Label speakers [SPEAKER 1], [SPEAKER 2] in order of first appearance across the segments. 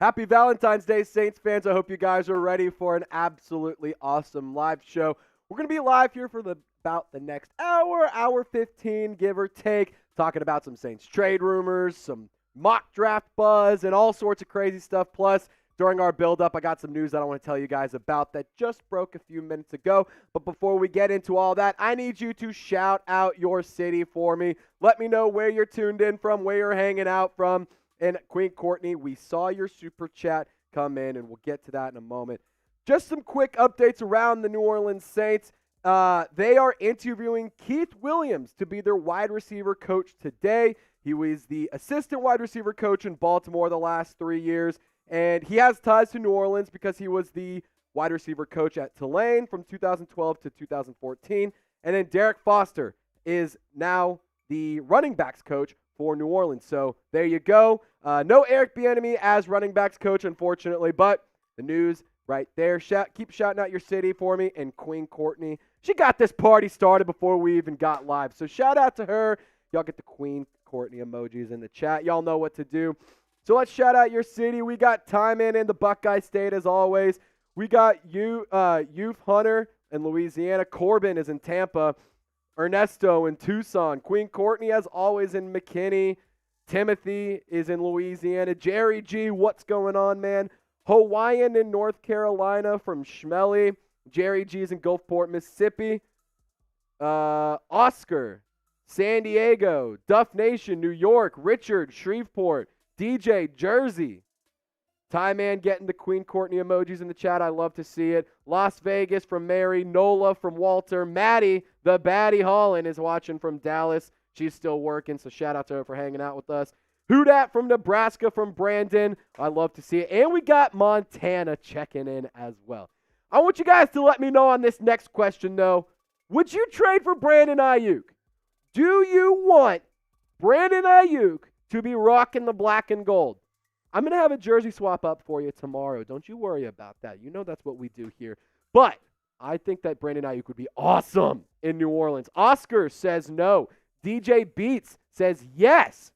[SPEAKER 1] Happy Valentine's Day, Saints fans. I hope you guys are ready for an absolutely awesome live show. We're going to be live here for about the next hour 15, give or take, talking about some Saints trade rumors, some mock draft buzz, and all sorts of crazy stuff. Plus, during our build-up, I got some news that I want to tell you guys about that just broke a few minutes ago. But before we get into all that, I need you to shout out your city for me. Let me know where you're tuned in from, where you're hanging out from. And Queen Courtney, we saw your super chat come in, and we'll get to that in a moment. Just some quick updates around the New Orleans Saints. They are interviewing Keith Williams to be their wide receiver coach today. He was the assistant wide receiver coach in Baltimore the last 3 years, and he has ties to New Orleans because he was the wide receiver coach at Tulane from 2012 to 2014. And then Derek Foster is now the running backs coach for New Orleans. So there you go. No Eric Bieniemy as running backs coach, unfortunately, but the news right there. Keep shouting out your city for me. And Queen Courtney, she got this party started before we even got live. So shout out to her. Y'all get the Queen Courtney emojis in the chat. Y'all know what to do. So let's shout out your city. We got Timon in the Buckeye State as always. We got Youth Hunter in Louisiana. Corbin is in Tampa. Ernesto in Tucson. Queen Courtney, as always, in McKinney. Timothy is in Louisiana. Jerry G, what's going on, man? Hawaiian in North Carolina from Schmelly. Jerry G is in Gulfport, Mississippi. Oscar, San Diego. Duff Nation, New York. Richard, Shreveport. DJ, Jersey. Ty Man getting the Queen Courtney emojis in the chat. I love to see it. Las Vegas from Mary. Nola from Walter. Maddie, the Baddie Holland, is watching from Dallas. She's still working, so shout out to her for hanging out with us. Hoodat from Nebraska from Brandon. I love to see it. And we got Montana checking in as well. I want you guys to let me know on this next question, though. Would you trade for Brandon Aiyuk? Do you want Brandon Aiyuk to be rocking the black and gold? I'm going to have a jersey swap up for you tomorrow. Don't you worry about that. You know that's what we do here. But I think that Brandon Aiyuk would be awesome in New Orleans. Oscar says no. DJ Beats says yes.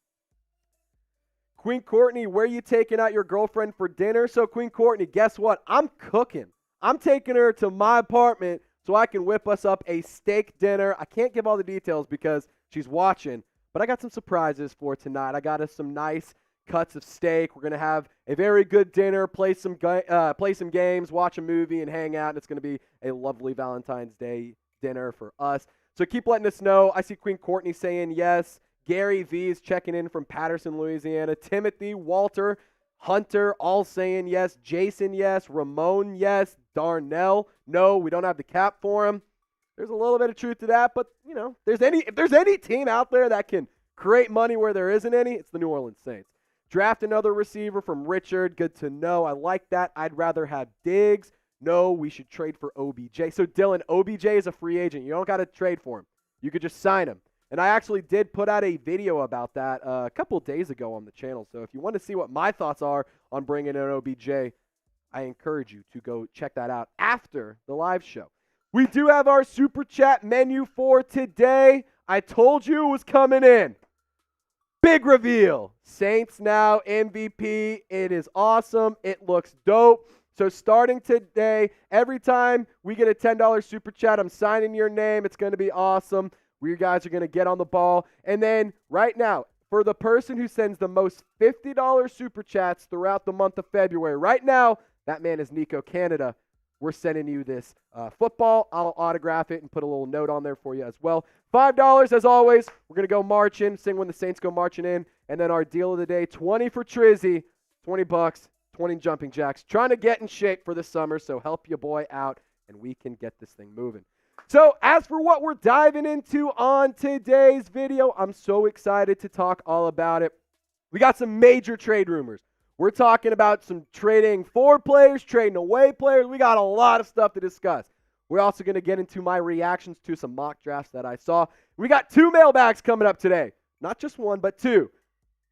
[SPEAKER 1] Queen Courtney, where are you taking out your girlfriend for dinner? So, Queen Courtney, guess what? I'm cooking. I'm taking her to my apartment so I can whip us up a steak dinner. I can't give all the details because she's watching, but I got some surprises for tonight. I got us some nice cuts of steak. We're going to have a very good dinner, play some games, watch a movie, and hang out. And it's going to be a lovely Valentine's Day dinner for us. So keep letting us know. I see Queen Courtney saying yes. Gary V is checking in from Patterson, Louisiana. Timothy, Walter, Hunter, all saying yes. Jason, yes. Ramon, yes. Darnell, no, we don't have the cap for him. There's a little bit of truth to that, but, you know, if there's any team out there that can create money where there isn't any, it's the New Orleans Saints. Draft another receiver from Richard. Good to know. I like that. I'd rather have Diggs. No, we should trade for OBJ. So, Dylan, OBJ is a free agent. You don't got to trade for him. You could just sign him. And I actually did put out a video about that a couple days ago on the channel. So if you want to see what my thoughts are on bringing in OBJ, I encourage you to go check that out after the live show. We do have our Super Chat menu for today. I told you it was coming in. Big reveal. Saints now MVP. It is awesome. It looks dope. So starting today, every time we get a $10 Super Chat, I'm signing your name. It's going to be awesome. You guys are going to get on the ball. And then right now, for the person who sends the most $50 Super Chats throughout the month of February, right now, that man is Nico Canada. We're sending you this football. I'll autograph it and put a little note on there for you as well. $5, as always. We're going to go marching, sing when the Saints go marching in. And then our deal of the day, 20 for Trizzy, $20, 20 jumping jacks. Trying to get in shape for the summer, so help your boy out, and we can get this thing moving. So as for what we're diving into on today's video, I'm so excited to talk all about it. We got some major trade rumors. We're talking about some trading for players, trading away players. We got a lot of stuff to discuss. We're also going to get into my reactions to some mock drafts that I saw. We got 2 mailbags coming up today. Not just one, but 2.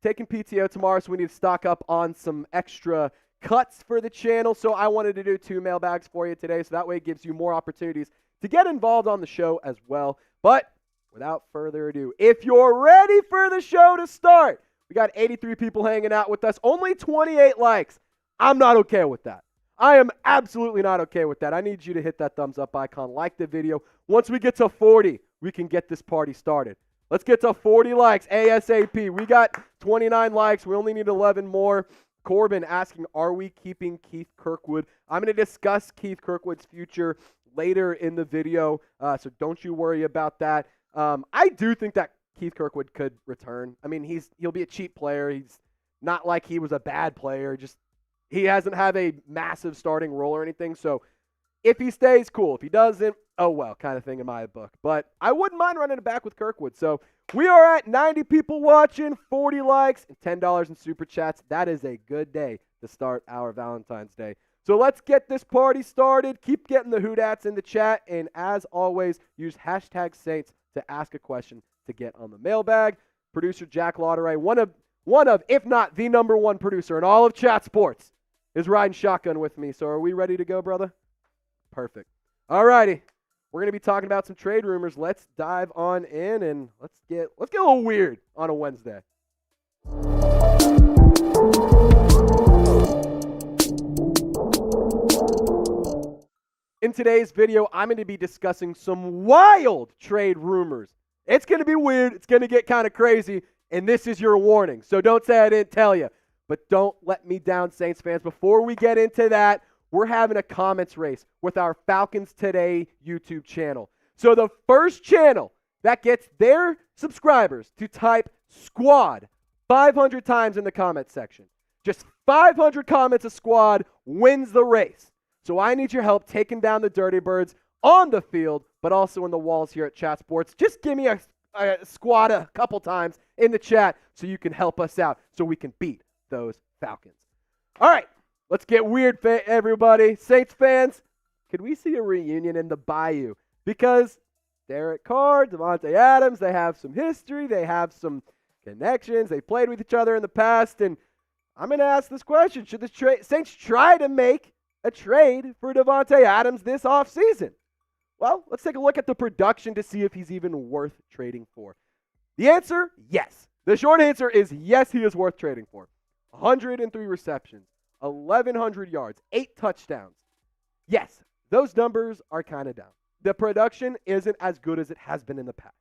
[SPEAKER 1] Taking PTO tomorrow, so we need to stock up on some extra cuts for the channel. So I wanted to do 2 mailbags for you today, so that way it gives you more opportunities to get involved on the show as well. But without further ado, if you're ready for the show to start, we got 83 people hanging out with us, only 28 likes. I'm not okay with that. I am absolutely not okay with that. I need you to hit that thumbs up icon, like the video. Once we get to 40, we can get this party started. Let's get to 40 likes ASAP. We got 29 likes. We only need 11 more. Corbin asking, are we keeping Keith Kirkwood? I'm going to discuss Keith Kirkwood's future later in the video, so don't you worry about that. I do think that Keith Kirkwood could return. I mean, he'll be a cheap player. He's not like he was a bad player. Just he hasn't had a massive starting role or anything. So if he stays, cool. If he doesn't, oh well, kind of thing in my book. But I wouldn't mind running it back with Kirkwood. So we are at 90 people watching, 40 likes, and $10 in super chats. That is a good day to start our Valentine's Day. So let's get this party started. Keep getting the Hoodats in the chat. And as always, use hashtag Saints to ask a question to get on the mailbag. Producer Jack Lauderay, one of, if not the number one producer in all of chat sports, is riding shotgun with me. So are we ready to go, brother? Perfect. All righty. We're going to be talking about some trade rumors. Let's dive on in and let's get a little weird on a Wednesday. In today's video, I'm going to be discussing some wild trade rumors. It's going to be weird. It's going to get kind of crazy, and this is your warning. So don't say I didn't tell you. But don't let me down, Saints fans. Before we get into that, we're having a comments race with our Falcons Today YouTube channel. So the first channel that gets their subscribers to type squad 500 times in the comments section, just 500 comments a squad, wins the race. So I need your help taking down the Dirty Birds on the field, but also in the walls here at Chat Sports. Just give me a squad a couple times in the chat so you can help us out so we can beat those Falcons. All right, let's get weird, everybody. Saints fans, could we see a reunion in the Bayou? Because Derek Carr, Davante Adams, they have some history. They have some connections. They played with each other in the past. And I'm going to ask this question. Should the Saints try to make a trade for Davante Adams this offseason? Well, let's take a look at the production to see if he's even worth trading for. The answer, yes. The short answer is yes, he is worth trading for. 103 receptions, 1,100 yards, 8 touchdowns. Yes, those numbers are kind of down. The production isn't as good as it has been in the past.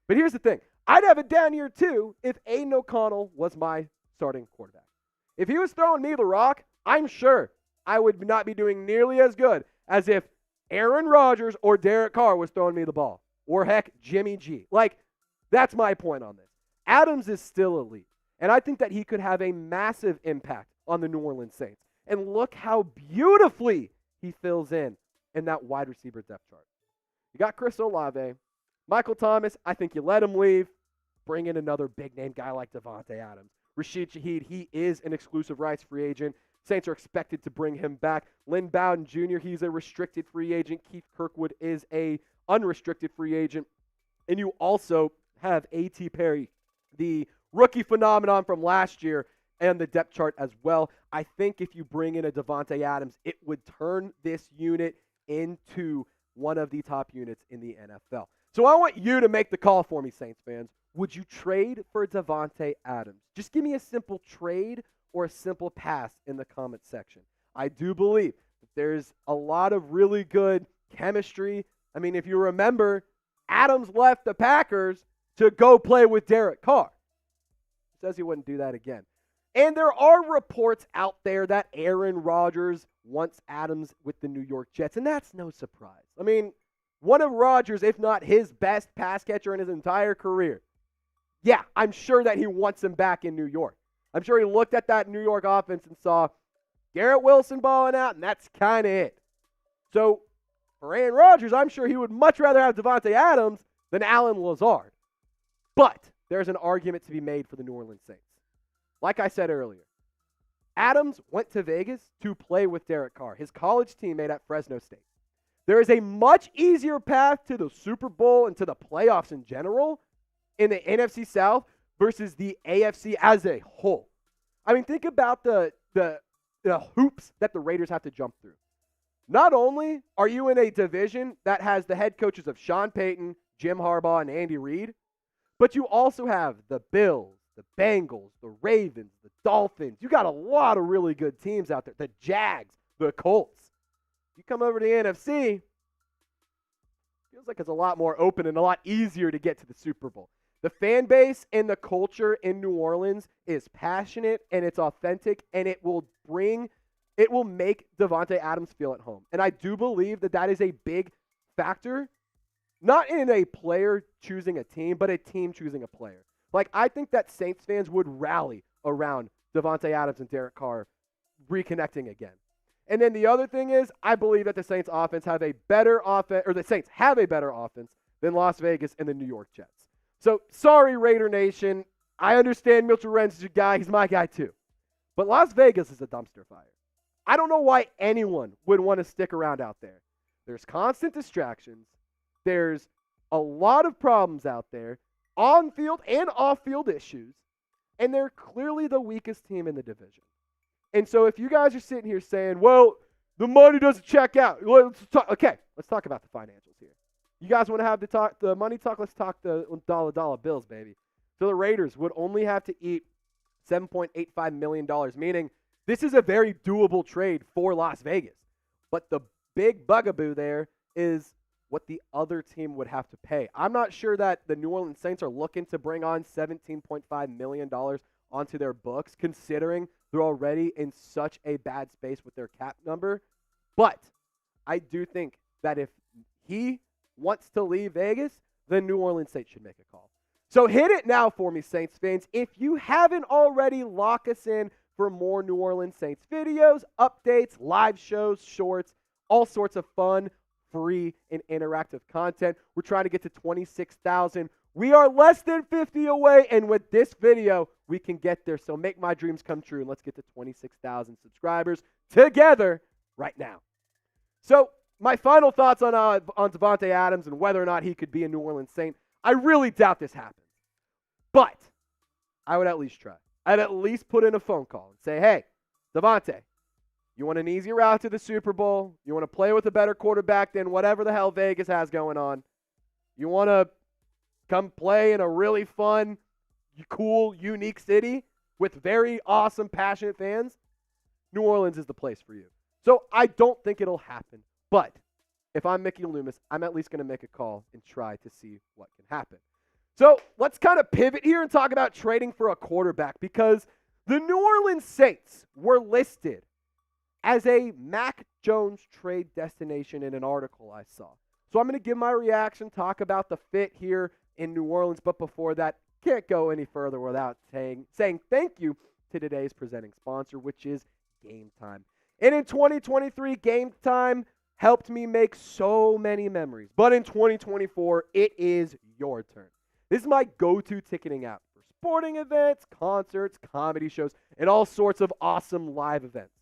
[SPEAKER 1] But here's the thing. I'd have it down here too if Aiden O'Connell was my starting quarterback. If he was throwing me the rock, I'm sure I would not be doing nearly as good as if Aaron Rodgers or Derek Carr was throwing me the ball. Or heck, Jimmy G. Like, that's my point on this. Adams is still elite. And I think that he could have a massive impact on the New Orleans Saints. And look how beautifully he fills in that wide receiver depth chart. You got Chris Olave. Michael Thomas, I think you let him leave. Bring in another big-name guy like Davante Adams. Rashid Shaheed, he is an exclusive rights free agent. Saints are expected to bring him back. Lynn Bowden Jr., he's a restricted free agent. Keith Kirkwood is a unrestricted free agent. And you also have A.T. Perry, the rookie phenomenon from last year, and the depth chart as well. I think if you bring in a Davante Adams, it would turn this unit into one of the top units in the NFL. So I want you to make the call for me, Saints fans. Would you trade for Davante Adams? Just give me a simple trade or a simple pass in the comment section. I do believe that there's a lot of really good chemistry. I mean, if you remember, Adams left the Packers to go play with Derek Carr. Says he wouldn't do that again. And there are reports out there that Aaron Rodgers wants Adams with the New York Jets, and that's no surprise. I mean, one of Rodgers, if not his best pass catcher in his entire career. Yeah, I'm sure that he wants him back in New York. I'm sure he looked at that New York offense and saw Garrett Wilson balling out, and that's kind of it. So for Aaron Rodgers, I'm sure he would much rather have Davante Adams than Allen Lazard. But there's an argument to be made for the New Orleans Saints. Like I said earlier, Adams went to Vegas to play with Derek Carr, his college teammate at Fresno State. There is a much easier path to the Super Bowl and to the playoffs in general in the NFC South versus the AFC as a whole. I mean, think about the hoops that the Raiders have to jump through. Not only are you in a division that has the head coaches of Sean Payton, Jim Harbaugh, and Andy Reid, but you also have the Bills, the Bengals, the Ravens, the Dolphins. You got a lot of really good teams out there. The Jags, the Colts. You come over to the NFC, feels like it's a lot more open and a lot easier to get to the Super Bowl. The fan base and the culture in New Orleans is passionate and it's authentic, and it will make Davante Adams feel at home. And I do believe that that is a big factor, not in a player choosing a team, but a team choosing a player. Like, I think that Saints fans would rally around Davante Adams and Derek Carr reconnecting again. And then the other thing is, I believe that the Saints have a better offense than Las Vegas and the New York Jets. So, sorry, Raider Nation. I understand Mitchell Renz is your guy. He's my guy too. But Las Vegas is a dumpster fire. I don't know why anyone would want to stick around out there. There's constant distractions. There's a lot of problems out there, on-field and off-field issues, and they're clearly the weakest team in the division. And so if you guys are sitting here saying, well, the money doesn't check out, let's talk about the financials here. You guys want to have the money talk? Let's talk the dollar bills, baby. So the Raiders would only have to eat $7.85 million, meaning this is a very doable trade for Las Vegas. But the big bugaboo there is what the other team would have to pay. I'm not sure that the New Orleans Saints are looking to bring on $17.5 million onto their books, considering they're already in such a bad space with their cap number. But I do think that if he wants to leave Vegas, the New Orleans Saints should make a call. So hit it now for me, Saints fans. If you haven't already, lock us in for more New Orleans Saints videos, updates, live shows, shorts, all sorts of fun, free, and interactive content. We're trying to get to 26,000. We are less than 50 away, and with this video, we can get there. So make my dreams come true, and let's get to 26,000 subscribers together right now. So my final thoughts on Davante Adams and whether or not he could be a New Orleans Saint. I really doubt this happens, but I would at least try. I'd at least put in a phone call and say, hey, Davante, you want an easy route to the Super Bowl? You want to play with a better quarterback than whatever the hell Vegas has going on? You want to come play in a really fun, cool, unique city with very awesome, passionate fans? New Orleans is the place for you. So I don't think it'll happen. But if I'm Mickey Loomis, I'm at least going to make a call and try to see what can happen. So let's kind of pivot here and talk about trading for a quarterback, because the New Orleans Saints were listed as a Mac Jones trade destination in an article I saw. So I'm going to give my reaction, talk about the fit here in New Orleans. But before that, can't go any further without saying thank you to today's presenting sponsor, which is Game Time. And in 2023, Game Time helped me make so many memories. But in 2024, it is your turn. This is my go-to ticketing app for sporting events, concerts, comedy shows, and all sorts of awesome live events.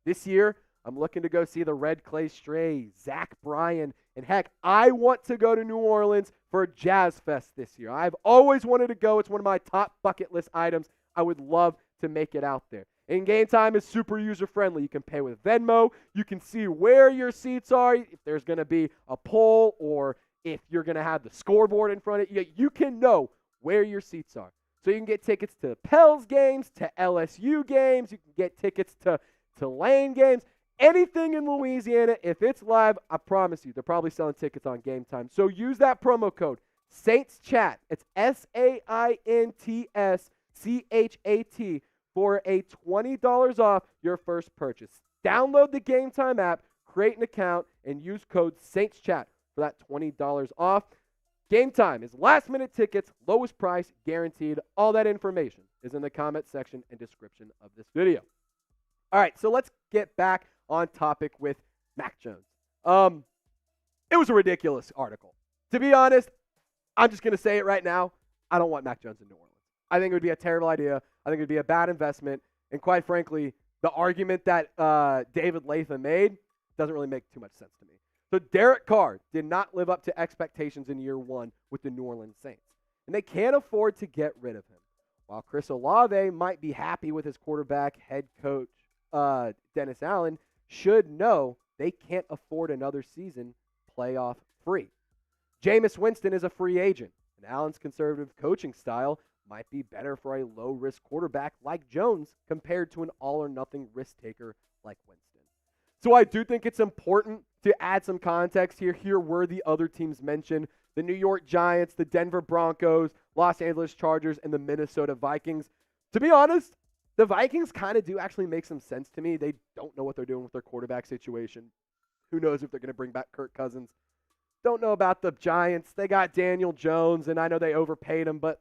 [SPEAKER 1] This year, I'm looking to go see the Red Clay Strays, Zach Bryan, and heck, I want to go to New Orleans for Jazz Fest this year. I've always wanted to go. It's one of my top bucket list items. I would love to make it out there. And Game Time is super user-friendly. You can pay with Venmo. You can see where your seats are, if there's going to be a poll or if you're going to have the scoreboard in front of you. You can know where your seats are. So you can get tickets to Pels games, to LSU games. You can get tickets to Tulane games. Anything in Louisiana, if it's live, I promise you, they're probably selling tickets on Game Time. So use that promo code, SaintsChat. It's SaintsChat for a $20 off your first purchase. Download the Game Time app, create an account, and use code SaintsChat for that $20 off. Game Time is last-minute tickets, lowest price, guaranteed. All that information is in the comment section and description of this video. All right, so let's get back on topic with Mac Jones. It was a ridiculous article. To be honest, I'm just going to say it right now. I don't want Mac Jones in New Orleans. I think it would be a terrible idea. I think it would be a bad investment. And quite frankly, the argument that David Latham made doesn't really make too much sense to me. So Derek Carr did not live up to expectations in year one with the New Orleans Saints. And they can't afford to get rid of him. While Chris Olave might be happy with his quarterback, head coach Dennis Allen should know they can't afford another season playoff free. Jameis Winston is a free agent, and Allen's conservative coaching style might be better for a low-risk quarterback like Jones compared to an all-or-nothing risk-taker like Winston. So I do think it's important to add some context here. Here were the other teams mentioned: the New York Giants, the Denver Broncos, Los Angeles Chargers, and the Minnesota Vikings. To be honest, the Vikings kind of do actually make some sense to me. They don't know what they're doing with their quarterback situation. Who knows if they're going to bring back Kirk Cousins. Don't know about the Giants. They got Daniel Jones, and I know they overpaid him, but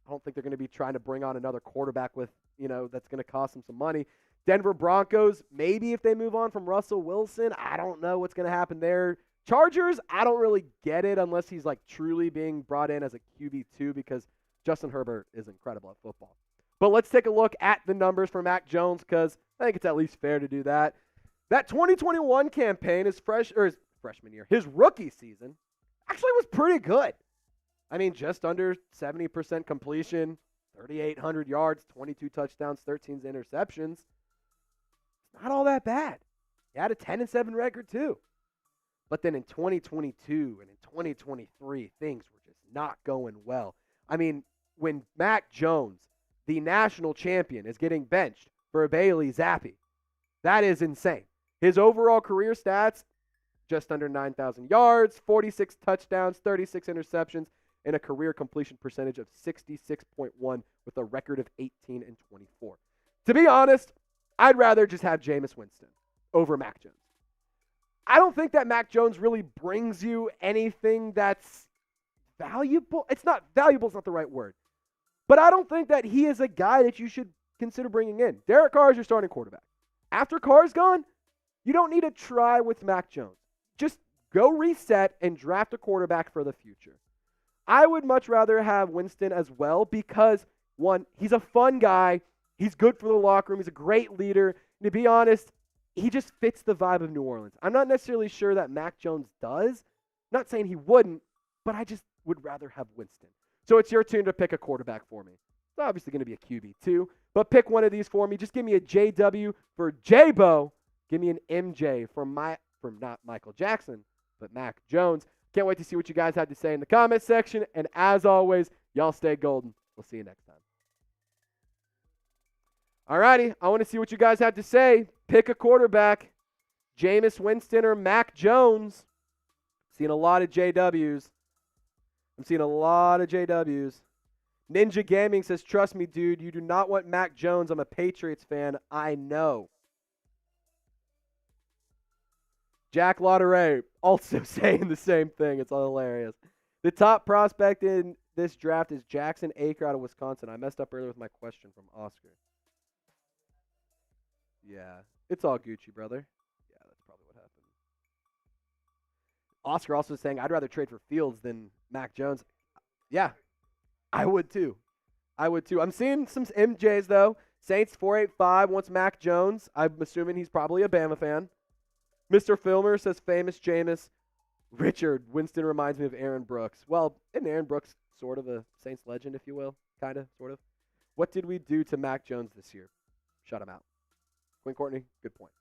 [SPEAKER 1] I don't think they're going to be trying to bring on another quarterback with, that's going to cost them some money. Denver Broncos, maybe if they move on from Russell Wilson, I don't know what's going to happen there. Chargers, I don't really get it unless he's like truly being brought in as a QB2 because Justin Herbert is incredible at football. But let's take a look at the numbers for Mac Jones because I think it's at least fair to do that. That 2021 campaign, his freshman year, his rookie season, actually was pretty good. I mean, just under 70% completion, 3,800 yards, 22 touchdowns, 13 interceptions. It's not all that bad. He had a 10-7 record too. But then in 2022 and in 2023, things were just not going well. I mean, when Mac Jones, the national champion, is getting benched for Bailey Zappi, that is insane. His overall career stats, just under 9,000 yards, 46 touchdowns, 36 interceptions, and a career completion percentage of 66.1 with a record of 18-24. To be honest, I'd rather just have Jameis Winston over Mac Jones. I don't think that Mac Jones really brings you anything that's valuable. It's not valuable, it's not the right word. But I don't think that he is a guy that you should consider bringing in. Derek Carr is your starting quarterback. After Carr's gone, you don't need to try with Mac Jones. Just go reset and draft a quarterback for the future. I would much rather have Winston as well because, one, he's a fun guy. He's good for the locker room. He's a great leader. And to be honest, he just fits the vibe of New Orleans. I'm not necessarily sure that Mac Jones does. Not saying he wouldn't, but I just would rather have Winston. So it's your turn to pick a quarterback for me. It's obviously going to be a QB2, but pick one of these for me. Just give me a JW for J-Bo. Give me an MJ for not Michael Jackson, but Mac Jones. Can't wait to see what you guys had to say in the comment section. And as always, y'all stay golden. We'll see you next time. Alrighty, I want to see what you guys have to say. Pick a quarterback. Jameis Winston or Mac Jones. Seeing a lot of JWs. I'm seeing a lot of JWs. Ninja Gaming says, trust me, dude, you do not want Mac Jones. I'm a Patriots fan. I know. Jack Lauderay also saying the same thing. It's all hilarious. The top prospect in this draft is Jackson Aker out of Wisconsin. I messed up earlier with my question from Oscar. Yeah, it's all Gucci, brother. Yeah, that's probably what happened. Oscar also saying, I'd rather trade for Fields than Mac Jones. Yeah, I would too. I'm seeing some MJs, though. Saints 485 wants Mac Jones. I'm assuming he's probably a Bama fan. Mr. Filmer says, famous Jameis. Richard, Winston reminds me of Aaron Brooks. Well, isn't Aaron Brooks sort of a Saints legend, if you will? Kind of, sort of. What did we do to Mac Jones this year? Shut him out. Quinn Courtney, good point.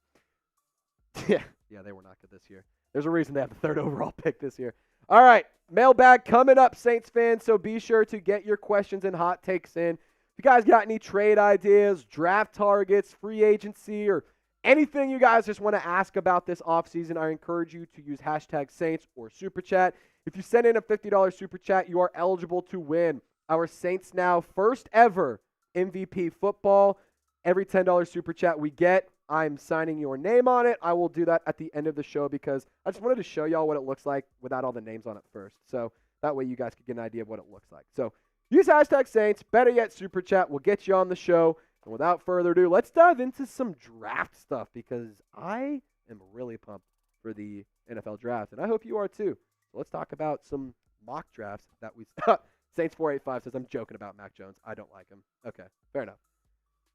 [SPEAKER 1] Yeah, they were not good this year. There's a reason they have the third overall pick this year. All right, mailbag coming up, Saints fans, so be sure to get your questions and hot takes in. If you guys got any trade ideas, draft targets, free agency, or anything you guys just want to ask about this offseason, I encourage you to use hashtag Saints or Super Chat. If you send in a $50 Super Chat, you are eligible to win our Saints Now first ever MVP football. Every $10 Super Chat we get, I'm signing your name on it. I will do that at the end of the show because I just wanted to show y'all what it looks like without all the names on it first. So that way you guys can get an idea of what it looks like. So use hashtag Saints, better yet Super Chat. We'll get you on the show. And without further ado, let's dive into some draft stuff because I am really pumped for the NFL draft, and I hope you are too. So let's talk about some mock drafts that we – Saints 485 says, I'm joking about Mac Jones. I don't like him. Okay, fair enough.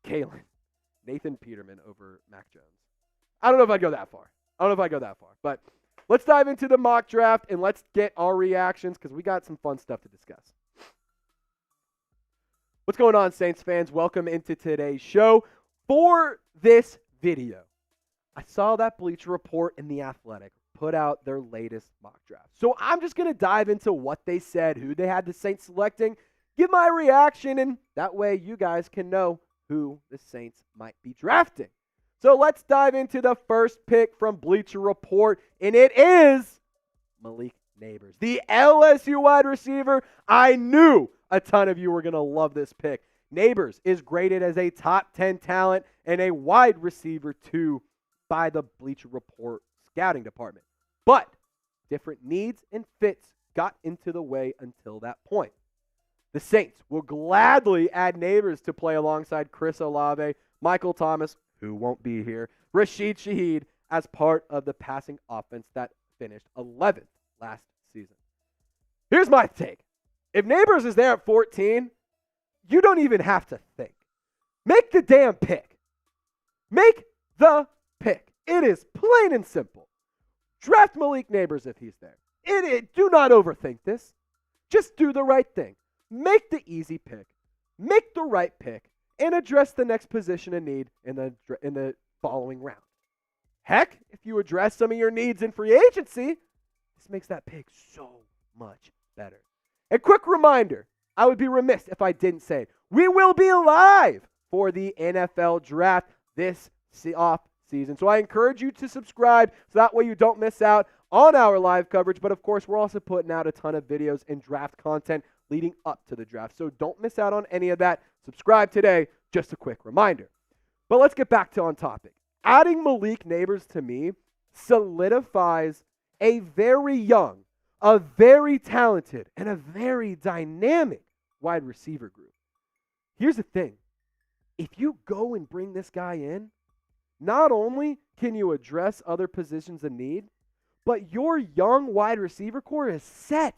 [SPEAKER 1] Kalen, Nathan Peterman over Mac Jones. I don't know if I'd go that far. But let's dive into the mock draft, and let's get our reactions because we got some fun stuff to discuss. What's going on, Saints fans? Welcome into today's show. For this video, I saw that Bleacher Report and The Athletic put out their latest mock draft. So I'm just going to dive into what they said, who they had the Saints selecting, give my reaction, and that way you guys can know who the Saints might be drafting. So let's dive into the first pick from Bleacher Report, and it is Malik Nabers, the LSU wide receiver. I knew a ton of you were going to love this pick. Nabers is graded as a top 10 talent and a wide receiver 2 by the Bleacher Report scouting department. But different needs and fits got into the way until that point. The Saints will gladly add Nabers to play alongside Chris Olave, Michael Thomas, who won't be here, Rashid Shaheed as part of the passing offense that finished 11th last season. Here's my take. If Nabers is there at 14, you don't even have to think. Make the damn pick. Make the pick. It is plain and simple. Draft Malik Nabers if he's there. Do not overthink this. Just do the right thing. Make the easy pick. Make the right pick. And address the next position in need in the following round. Heck, if you address some of your needs in free agency, this makes that pick so much better. A quick reminder, I would be remiss if I didn't say it. We will be live for the NFL draft this off season. So I encourage you to subscribe so that way you don't miss out on our live coverage. But of course, we're also putting out a ton of videos and draft content leading up to the draft. So don't miss out on any of that. Subscribe today. Just a quick reminder. But let's get back to on topic. Adding Malik Nabers to me solidifies a very young, a very talented, and a very dynamic wide receiver group. Here's the thing. If you go and bring this guy in, not only can you address other positions of need, but your young wide receiver core is set.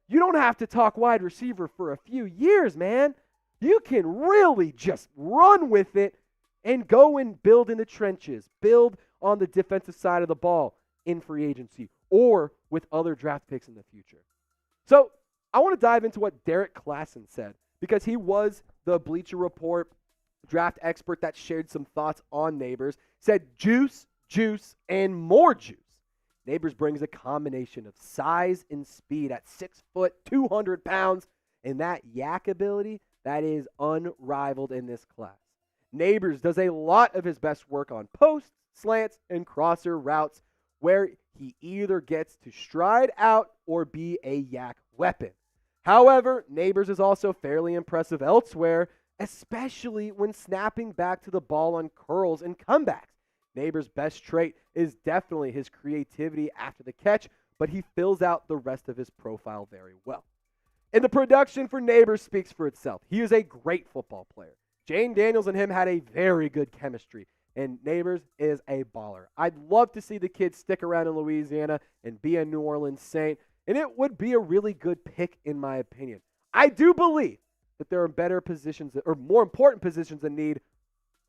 [SPEAKER 1] You don't have to talk wide receiver for a few years, man. You can really just run with it and go and build in the trenches, build on the defensive side of the ball in free agency or with other draft picks in the future. So I want to dive into what Derek Klassen said because he was the Bleacher Report draft expert that shared some thoughts on Nabers. Said juice, and more juice. Nabers brings a combination of size and speed at 6 foot, 200 pounds, and that yak ability that is unrivaled in this class. Nabers does a lot of his best work on posts, slants, and crosser routes where he either gets to stride out or be a yak weapon. However, Nabers is also fairly impressive elsewhere, especially when snapping back to the ball on curls and comebacks. Nabers' best trait is definitely his creativity after the catch, but he fills out the rest of his profile very well. And the production for Nabers speaks for itself. He is a great football player. Jane Daniels and him had a very good chemistry, and Nabers is a baller. I'd love to see the kid stick around in Louisiana and be a New Orleans Saint, and it would be a really good pick in my opinion. I do believe that there are better positions or more important positions in need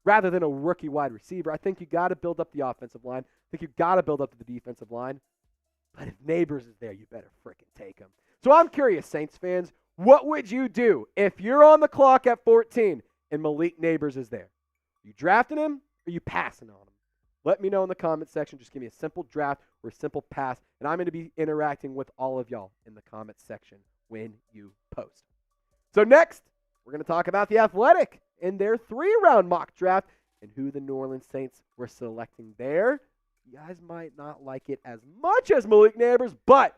[SPEAKER 1] rather than a rookie wide receiver. I think you got to build up the offensive line. I think you got to build up the defensive line. But if Nabers is there, you better freaking take him. So I'm curious, Saints fans, what would you do if you're on the clock at 14 and Malik Nabers is there? Are you drafting him or are you passing on him? Let me know in the comment section. Just give me a simple draft or a simple pass, and I'm going to be interacting with all of y'all in the comment section when you post. So next, we're going to talk about the Athletic in their 3-round mock draft and who the New Orleans Saints were selecting there. You guys might not like it as much as Malik Nabers, but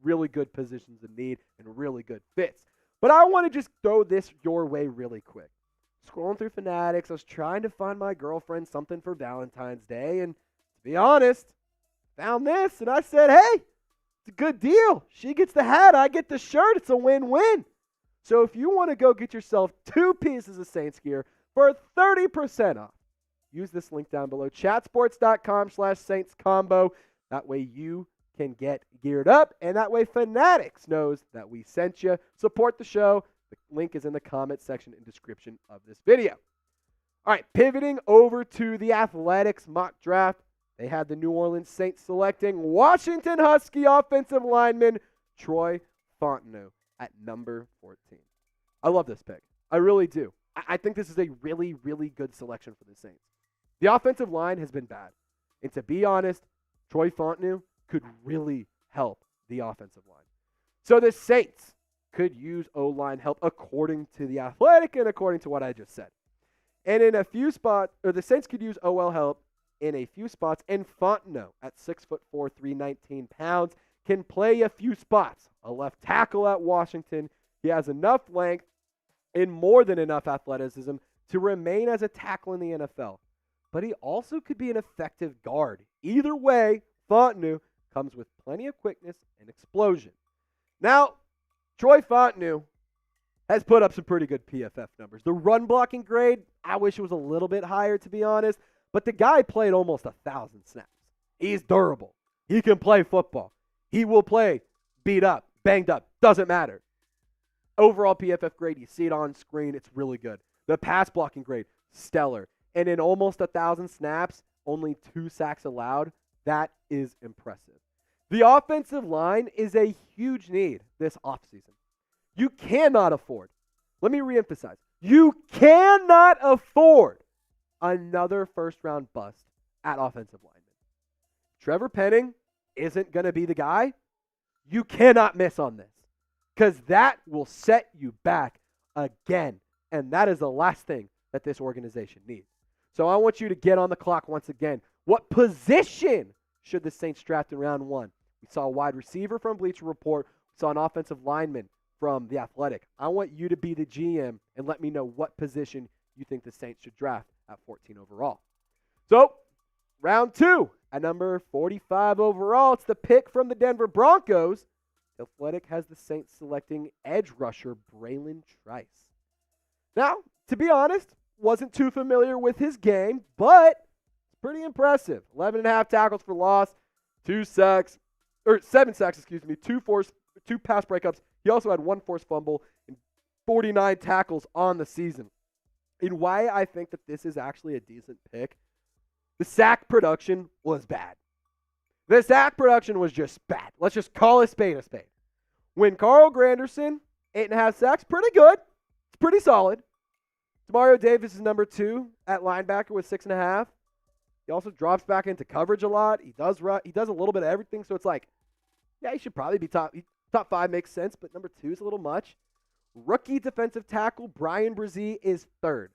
[SPEAKER 1] really good positions in need and really good fits. But I want to just throw this your way really quick. Scrolling through Fanatics, I was trying to find my girlfriend something for Valentine's Day, and to be honest, found this, and I said, hey, it's a good deal. She gets the hat, I get the shirt. It's a win-win. So if you want to go get yourself 2 pieces of Saints gear for 30% off, use this link down below, chatsports.com/Saints combo. That way you can get geared up, and that way Fanatics knows that we sent you. Support the show. The link is in the comment section and description of this video. All right, pivoting over to the Athletics mock draft. They had the New Orleans Saints selecting Washington Husky offensive lineman Troy Fontenot at number 14. I love this pick. I really do. I think this is a really, really good selection for the Saints. The offensive line has been bad. And to be honest, Troy Fontenot could really help the offensive line. So the Saints could use O-line help according to the Athletic and according to what I just said. And in a few spots, or the Saints could use OL help in a few spots, and Fontenot at 6'4", 319 pounds, can play a few spots. A left tackle at Washington. He has enough length and more than enough athleticism to remain as a tackle in the NFL. But he also could be an effective guard. Either way, Fontenot comes with plenty of quickness and explosion. Now, Troy Fontenot has put up some pretty good PFF numbers. The run blocking grade, I wish it was a little bit higher, to be honest. But the guy played almost 1,000 snaps. He's durable. He can play football. He will play beat up, banged up, doesn't matter. Overall PFF grade, you see it on screen, it's really good. The pass blocking grade, stellar. And in almost 1,000 snaps, only 2 sacks allowed. That is impressive. The offensive line is a huge need this offseason. You cannot afford, let me reemphasize, you cannot afford another first-round bust at offensive lineman. Trevor Penning isn't going to be the guy. You cannot miss on this because that will set you back again, and that is the last thing that this organization needs. So I want you to get on the clock once again. What position should the Saints draft in round 1? We saw a wide receiver from Bleacher Report. We saw an offensive lineman from The Athletic. I want you to be the GM and let me know what position you think the Saints should draft at 14 overall. So, round 2, at number 45 overall, it's the pick from the Denver Broncos. The Athletic has the Saints selecting edge rusher Braylon Trice. Now, to be honest, wasn't too familiar with his game, but it's pretty impressive. 11.5 tackles for loss, 7 sacks, 2 pass breakups. He also had 1 forced fumble and 49 tackles on the season. And why I think that this is actually a decent pick, the sack production was bad. The sack production was just bad. Let's just call a spade a spade. When Carl Granderson, 8.5 sacks, pretty good. It's pretty solid. Demario Davis is number 2 at linebacker with 6.5. He also drops back into coverage a lot. He does a little bit of everything. So it's like, yeah, he should probably be top 5 makes sense, but number 2 is a little much. Rookie defensive tackle Brian Brzee is 3rd.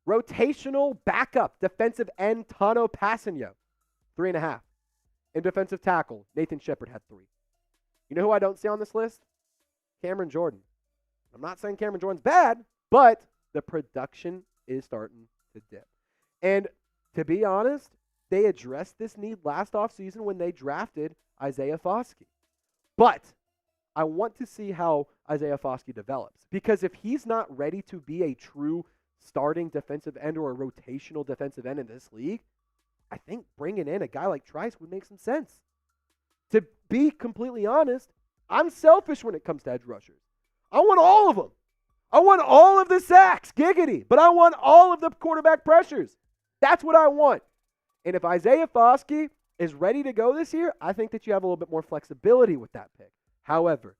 [SPEAKER 1] Rotational backup defensive end Tano Passanio, 3.5. And defensive tackle Nathan Shepard had 3. You know who I don't see on this list? Cameron Jordan. I'm not saying Cameron Jordan's bad, but the production is starting to dip. And to be honest, they addressed this need last offseason when they drafted Isaiah Foskey. But I want to see how Isaiah Foskey develops. Because if he's not ready to be a true starting defensive end or a rotational defensive end in this league, I think bringing in a guy like Trice would make some sense. To be completely honest, I'm selfish when it comes to edge rushers. I want all of them. I want all of the sacks, giggity, but I want all of the quarterback pressures. That's what I want. And if Isaiah Foskey is ready to go this year, I think that you have a little bit more flexibility with that pick. However,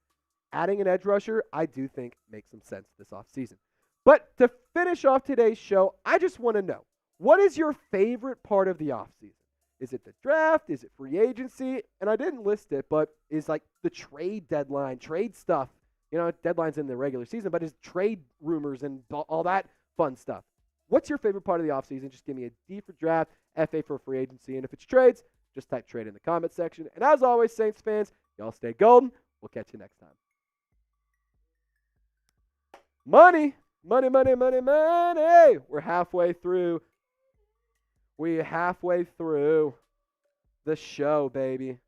[SPEAKER 1] adding an edge rusher, I do think makes some sense this offseason. But to finish off today's show, I just want to know, what is your favorite part of the offseason? Is it the draft? Is it free agency? And I didn't list it, but is like the trade deadline, trade stuff. You know, deadline's in the regular season, but is trade rumors and all that fun stuff. What's your favorite part of the offseason? Just give me a D for draft, FA for free agency. And if it's trades, just type trade in the comment section. And as always, Saints fans, y'all stay golden. We'll catch you next time. Money. Money, money, money, money. We're halfway through the show, baby.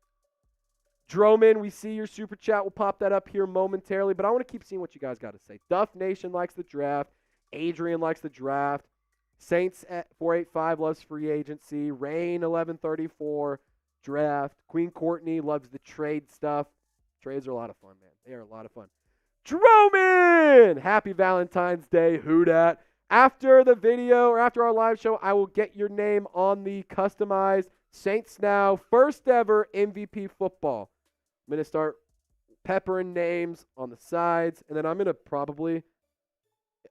[SPEAKER 1] Droman, we see your super chat. We'll pop that up here momentarily, but I want to keep seeing what you guys got to say. Duff Nation likes the draft. Adrian likes the draft. Saints at 485 loves free agency. Rain 1134 draft. Queen Courtney loves the trade stuff. Trades are a lot of fun, man. They are a lot of fun. Droman! Happy Valentine's Day, who dat. After the video or after our live show, I will get your name on the customized Saints Now first ever MVP football. I'm going to start peppering names on the sides, and then I'm going to probably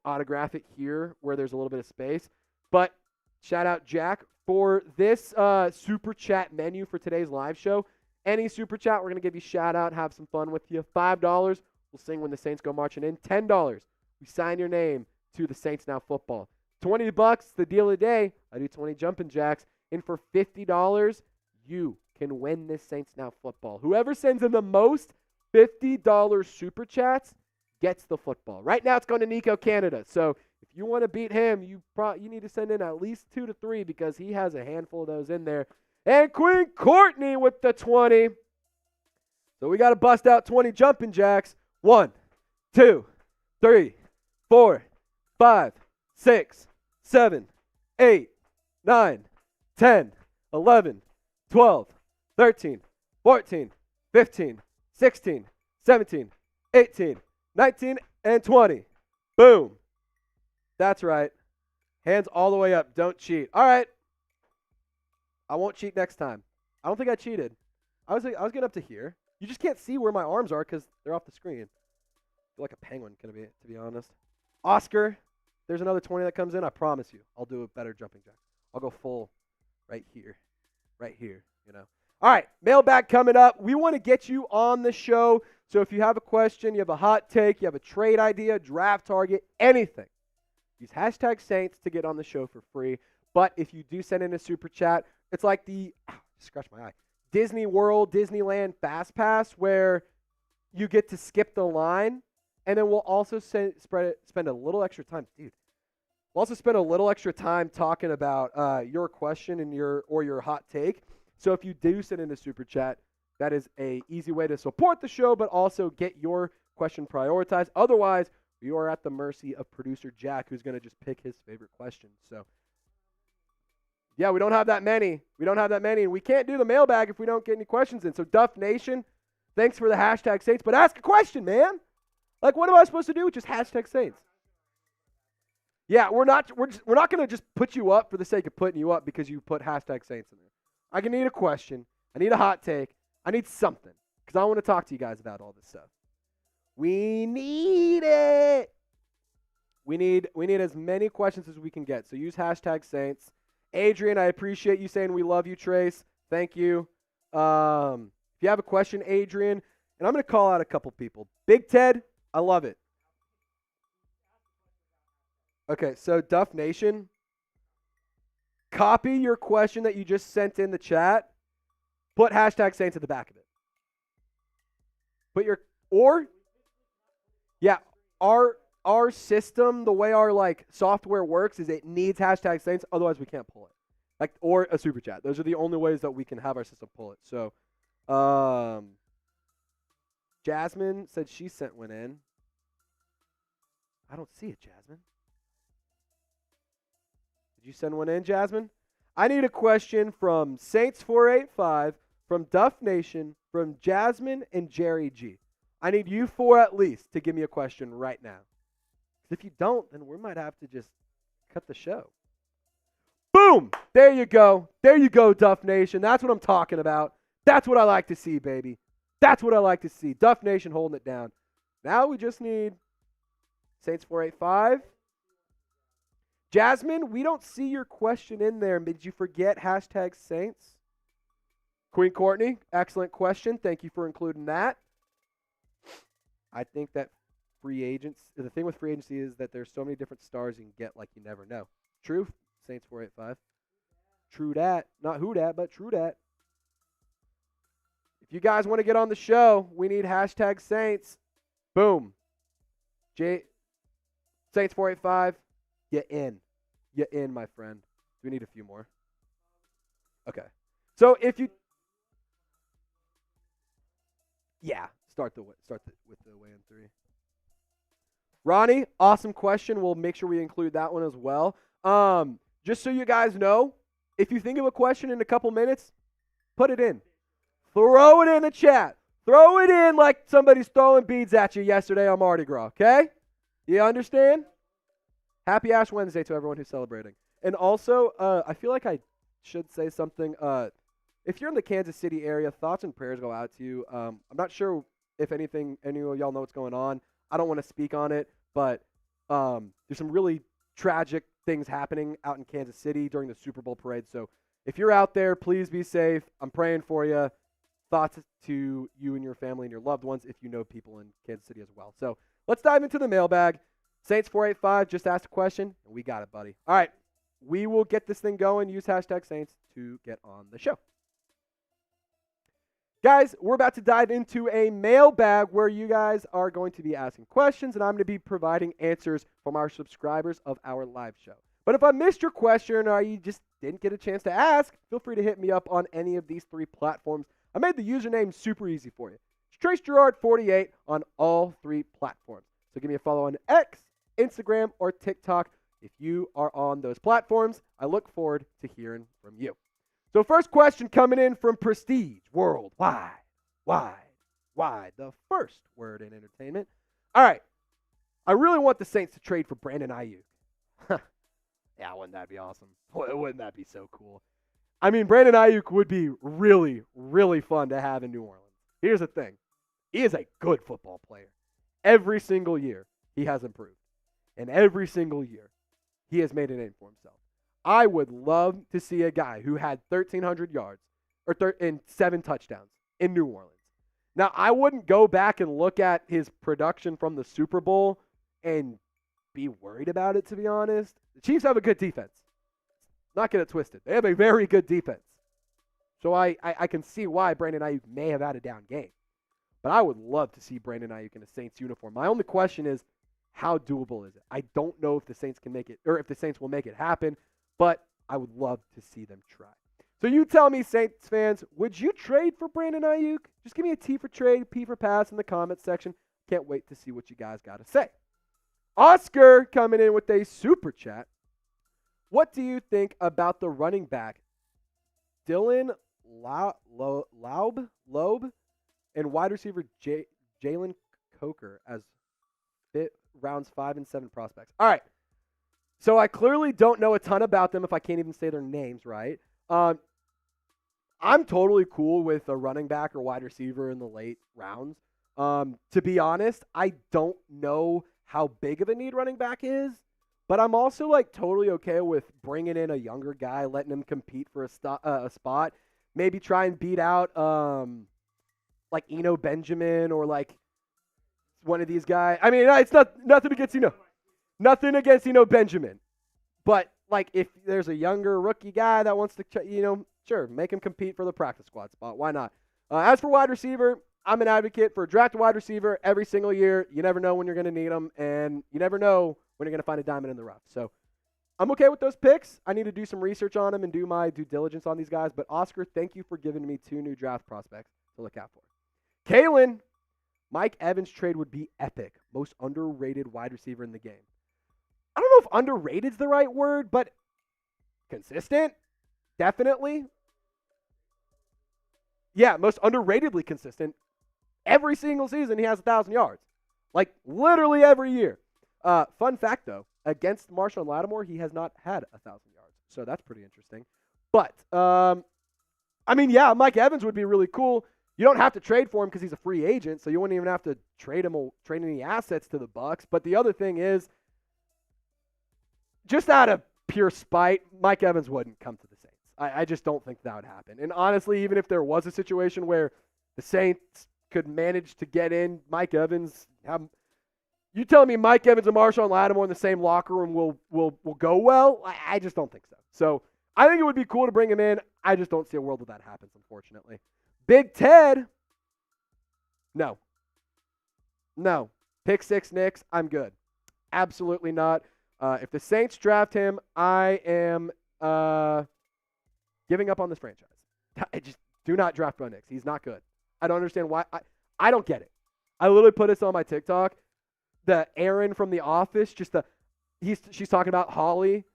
[SPEAKER 1] autograph it here where there's a little bit of space. But shout out Jack for this super chat menu for today's live show. Any super chat, we're going to give you a shout out, have some fun with you. $5, We'll sing when the Saints go marching in. $10. We sign your name to the Saints Now football. $20, the deal of the day. I do 20 jumping jacks. And for $50, you can win this Saints Now football. Whoever sends in the most $50 super chats gets the football. Right now it's going to Nico Canada. So if you want to beat him, you need to send in at least 2 to 3 because he has a handful of those in there. And Queen Courtney with the 20. So we got to bust out 20 jumping jacks. 1, 2, 3, 4, 5, 6, 7, 8, 9, 10, 11, 12, 13, 14, 15, 16, 17, 18, 19, and 20. Boom. That's right. Hands all the way up. Don't cheat. All right. I won't cheat next time. I don't think I cheated. I was getting up to here. You just can't see where my arms are because they're off the screen. I feel like a penguin, to be honest. Oscar, there's another 20 that comes in. I promise you, I'll do a better jumping jack. I'll go full right here, you know. All right, mailbag coming up. We want to get you on the show. So if you have a question, you have a hot take, you have a trade idea, draft target, anything, use hashtag Saints to get on the show for free. But if you do send in a super chat, it's like scratch my eye, Disney World, Disneyland Fast Pass, where you get to skip the line, and then we'll also spend a little extra time. Dude, we'll also spend a little extra time talking about your question and your hot take. So if you do send in a super chat, that is a easy way to support the show, but also get your question prioritized. Otherwise, you are at the mercy of producer Jack, who's going to just pick his favorite question. So, yeah, we don't have that many. And we can't do the mailbag if we don't get any questions in. So, Duff Nation, thanks for the hashtag Saints. But ask a question, man. Like, what am I supposed to do with just hashtag Saints? Yeah, we're not going to just put you up for the sake of putting you up because you put hashtag Saints in there. I can need a question. I need a hot take. I need something because I want to talk to you guys about all this stuff. We need it. We need as many questions as we can get. So use hashtag Saints. Adrian, I appreciate you saying we love you, Trace. Thank you. If you have a question, Adrian, and I'm going to call out a couple people. Big Ted, I love it. Okay, so Duff Nation, copy your question that you just sent in the chat. Put hashtag Saints at the back of it. Our system, the way our software works is it needs hashtag Saints, otherwise we can't pull it. Or a super chat. Those are the only ways that we can have our system pull it. So Jasmine said she sent one in. I don't see it, Jasmine. Did you send one in, Jasmine? I need a question from Saints485, from Duff Nation, from Jasmine and Jerry G. I need you four at least to give me a question right now. If you don't, then we might have to just cut the show. Boom! There you go. There you go, Duff Nation. That's what I'm talking about. That's what I like to see, baby. That's what I like to see. Duff Nation holding it down. Now we just need Saints485. Jasmine, we don't see your question in there. Did you forget hashtag Saints? Queen Courtney, excellent question. Thank you for including that. I think that the thing with free agency is that there's so many different stars you can get like you never know. True, Saints485. True that. Not who dat, but true dat. If you guys want to get on the show, we need hashtag Saints. Boom. Saints485, you're in. You're in, my friend. Do we need a few more? Okay. So if you... Yeah, start with the way in 3. Ronnie, awesome question. We'll make sure we include that one as well. Just so you guys know, if you think of a question in a couple minutes, put it in. Throw it in the chat. Throw it in like somebody's throwing beads at you yesterday on Mardi Gras, okay? You understand? Happy Ash Wednesday to everyone who's celebrating. And also, I feel like I should say something. If you're in the Kansas City area, thoughts and prayers go out to you. I'm not sure if any of y'all know what's going on. I don't want to speak on it, but there's some really tragic things happening out in Kansas City during the Super Bowl parade. So if you're out there, please be safe. I'm praying for you. thoughts to you and your family and your loved ones if you know people in Kansas City as well. So let's dive into the mailbag. Saints485 just asked a question, and we got it, buddy. All right, we will get this thing going. Use hashtag Saints to get on the show. Guys, we're about to dive into a mailbag where you guys are going to be asking questions, and I'm going to be providing answers from our subscribers of our live show. But if I missed your question or you just didn't get a chance to ask, feel free to hit me up on any of these 3 platforms. I made the username super easy for you. It's Trace Girouard48 on all 3 platforms. So give me a follow on X, Instagram, or TikTok if you are on those platforms. I look forward to hearing from you. So first question coming in from Prestige Worldwide. Why? The first word in entertainment. All right. I really want the Saints to trade for Brandon Aiyuk. Yeah, wouldn't that be awesome? Wouldn't that be so cool? I mean, Brandon Aiyuk would be really, really fun to have in New Orleans. Here's the thing. He is a good football player. Every single year, he has improved. And every single year, he has made a name for himself. I would love to see a guy who had 1,300 yards and 7 touchdowns in New Orleans. Now, I wouldn't go back and look at his production from the Super Bowl and be worried about it, to be honest. The Chiefs have a good defense. Not get it twisted. They have a very good defense. So I can see why Brandon Aiyuk may have had a down game. But I would love to see Brandon Aiyuk in a Saints uniform. My only question is, how doable is it? I don't know if the Saints can make it, or if the Saints will make it happen, but I would love to see them try. So you tell me, Saints fans, would you trade for Brandon Aiyuk? Just give me a T for trade, P for pass in the comments section. Can't wait to see what you guys got to say. Oscar coming in with a super chat. What do you think about the running back Dylan Loeb and wide receiver Jalen Coker as rounds 5 and 7 prospects? All right. So I clearly don't know a ton about them if I can't even say their names right. I'm totally cool with a running back or wide receiver in the late rounds. To be honest, I don't know how big of a need running back is, but I'm also totally okay with bringing in a younger guy, letting him compete for a spot. Maybe try and beat out Eno Benjamin or one of these guys. I mean, it's nothing against Eno Benjamin, but if there's a younger rookie guy that wants to, sure, make him compete for the practice squad spot. Why not? As for wide receiver, I'm an advocate for draft a wide receiver every single year. You never know when you're going to need them, and you never know when you're going to find a diamond in the rough. So I'm okay with those picks. I need to do some research on them and do my due diligence on these guys. But Oscar, thank you for giving me 2 new draft prospects to look out for. Kalen, Mike Evans trade would be epic. Most underrated wide receiver in the game. I don't know if underrated is the right word, but consistent, definitely. Yeah, most underratedly consistent. Every single season, he has 1,000 yards. Literally every year. Fun fact, though, against Marshawn Lattimore, he has not had 1,000 yards. So that's pretty interesting. But, Mike Evans would be really cool. You don't have to trade for him because he's a free agent, so you wouldn't even have to trade any assets to the Bucs. But the other thing is, just out of pure spite, Mike Evans wouldn't come to the Saints. I just don't think that would happen. And honestly, even if there was a situation where the Saints could manage to get in Mike Evans, you telling me Mike Evans and Marshawn Lattimore in the same locker room will go well? I just don't think so. So I think it would be cool to bring him in. I just don't see a world where that happens, unfortunately. Big Ted, no. Pick 6 Knicks, I'm good. Absolutely not. If the Saints draft him, I am giving up on this franchise. I just do not draft Bo Nix. He's not good. I don't understand why. I don't get it. I literally put this on my TikTok. The Aaron from The Office, she's talking about Holly.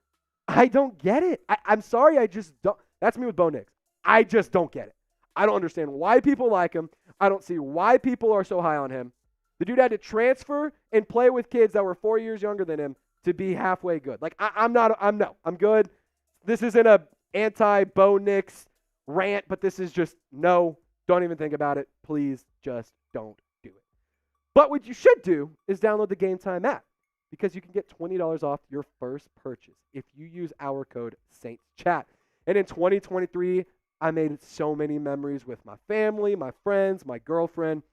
[SPEAKER 1] I don't get it. I'm sorry. I just don't. That's me with Bo Nix. I just don't get it. I don't understand why people like him. I don't see why people are so high on him. The dude had to transfer and play with kids that were 4 years younger than him to be halfway good. I'm good. This isn't a anti-Bo Nix rant, but this is just no, don't even think about it. Please just don't do it. But what you should do is download the Game Time app because you can get $20 off your first purchase if you use our code SaintsChat. And in 2023, I made so many memories with my family, my friends, my girlfriend.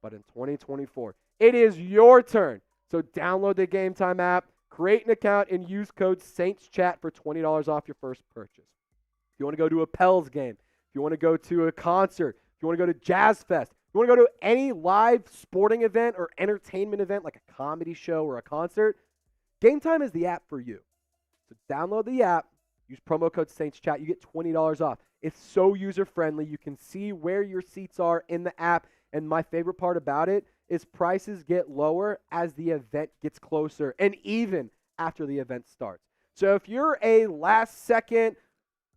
[SPEAKER 1] But in 2024, it is your turn. So download the Game Time app, create an account, and use code SaintsChat for $20 off your first purchase. If you want to go to a Pels game, if you want to go to a concert, if you want to go to Jazz Fest, if you want to go to any live sporting event or entertainment event like a comedy show or a concert, Game Time is the app for you. So download the app, use promo code SaintsChat, you get $20 off. It's so user-friendly. You can see where your seats are in the app, and my favorite part about it is prices get lower as the event gets closer and even after the event starts. So if you're a last-second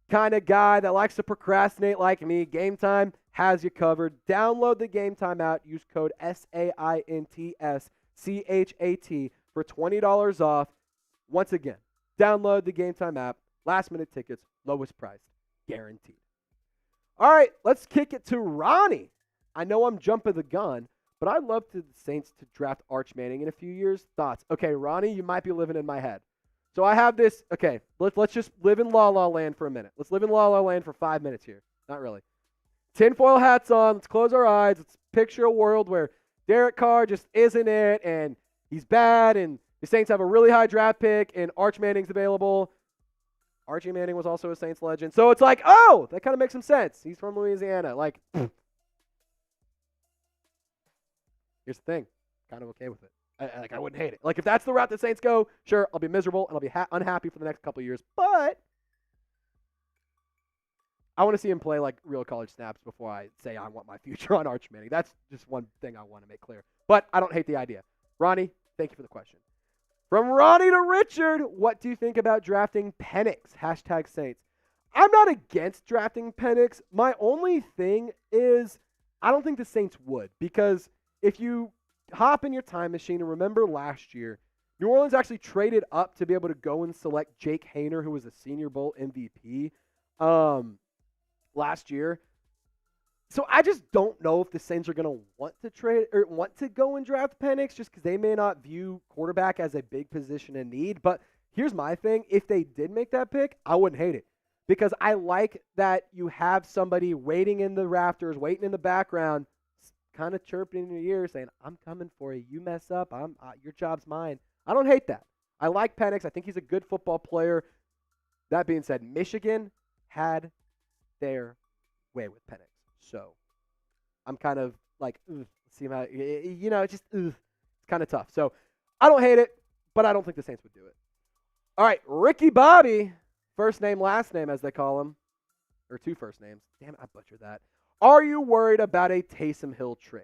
[SPEAKER 1] kind of guy that likes to procrastinate like me, Game Time has you covered. Download the Game Time app. Use code SAINTSCHAT for $20 off. Once again, download the Game Time app. Last-minute tickets, lowest price, guaranteed. All right, let's kick it to Ronnie. I know I'm jumping the gun, but I'd love the Saints to draft Arch Manning in a few years. Thoughts? Okay, Ronnie, you might be living in my head. So I have this. Okay, let's just live in La La Land for a minute. Let's live in La La Land for 5 minutes here. Not really. Tinfoil hats on. Let's close our eyes. Let's picture a world where Derek Carr just isn't it, and he's bad, and the Saints have a really high draft pick, and Arch Manning's available. Archie Manning was also a Saints legend. So it's like, oh, that kind of makes some sense. He's from Louisiana. Like, here's the thing. Kind of okay with it. I wouldn't hate it. Like, if that's the route the Saints go, sure, I'll be miserable and I'll be unhappy for the next couple of years. But I want to see him play, like, real college snaps before I say I want my future on Arch Manning. That's just one thing I want to make clear. But I don't hate the idea. Ronnie, thank you for the question. From Ronnie to Richard, what do you think about drafting Penix? # Saints. I'm not against drafting Penix. My only thing is I don't think the Saints would, because if you hop in your time machine and remember last year, New Orleans actually traded up to be able to go and select Jake Haener, who was a Senior Bowl MVP last year. So I just don't know if the Saints are going to want to trade or want to go and draft Penix, just because they may not view quarterback as a big position in need. But here's my thing. If they did make that pick, I wouldn't hate it, because I like that you have somebody waiting in the rafters, waiting in the background, kind of chirping in your ear saying, I'm coming for you. You mess up, your job's mine. I don't hate that. I like Penix. I think he's a good football player. That being said, Michigan had their way with Penix. So I'm kind of like, see how, it's just, it's kind of tough. So I don't hate it, but I don't think the Saints would do it. All right, Ricky Bobby, first name, last name, as they call him, or two first names. Damn it, I butchered that. Are you worried about a Taysom Hill trade?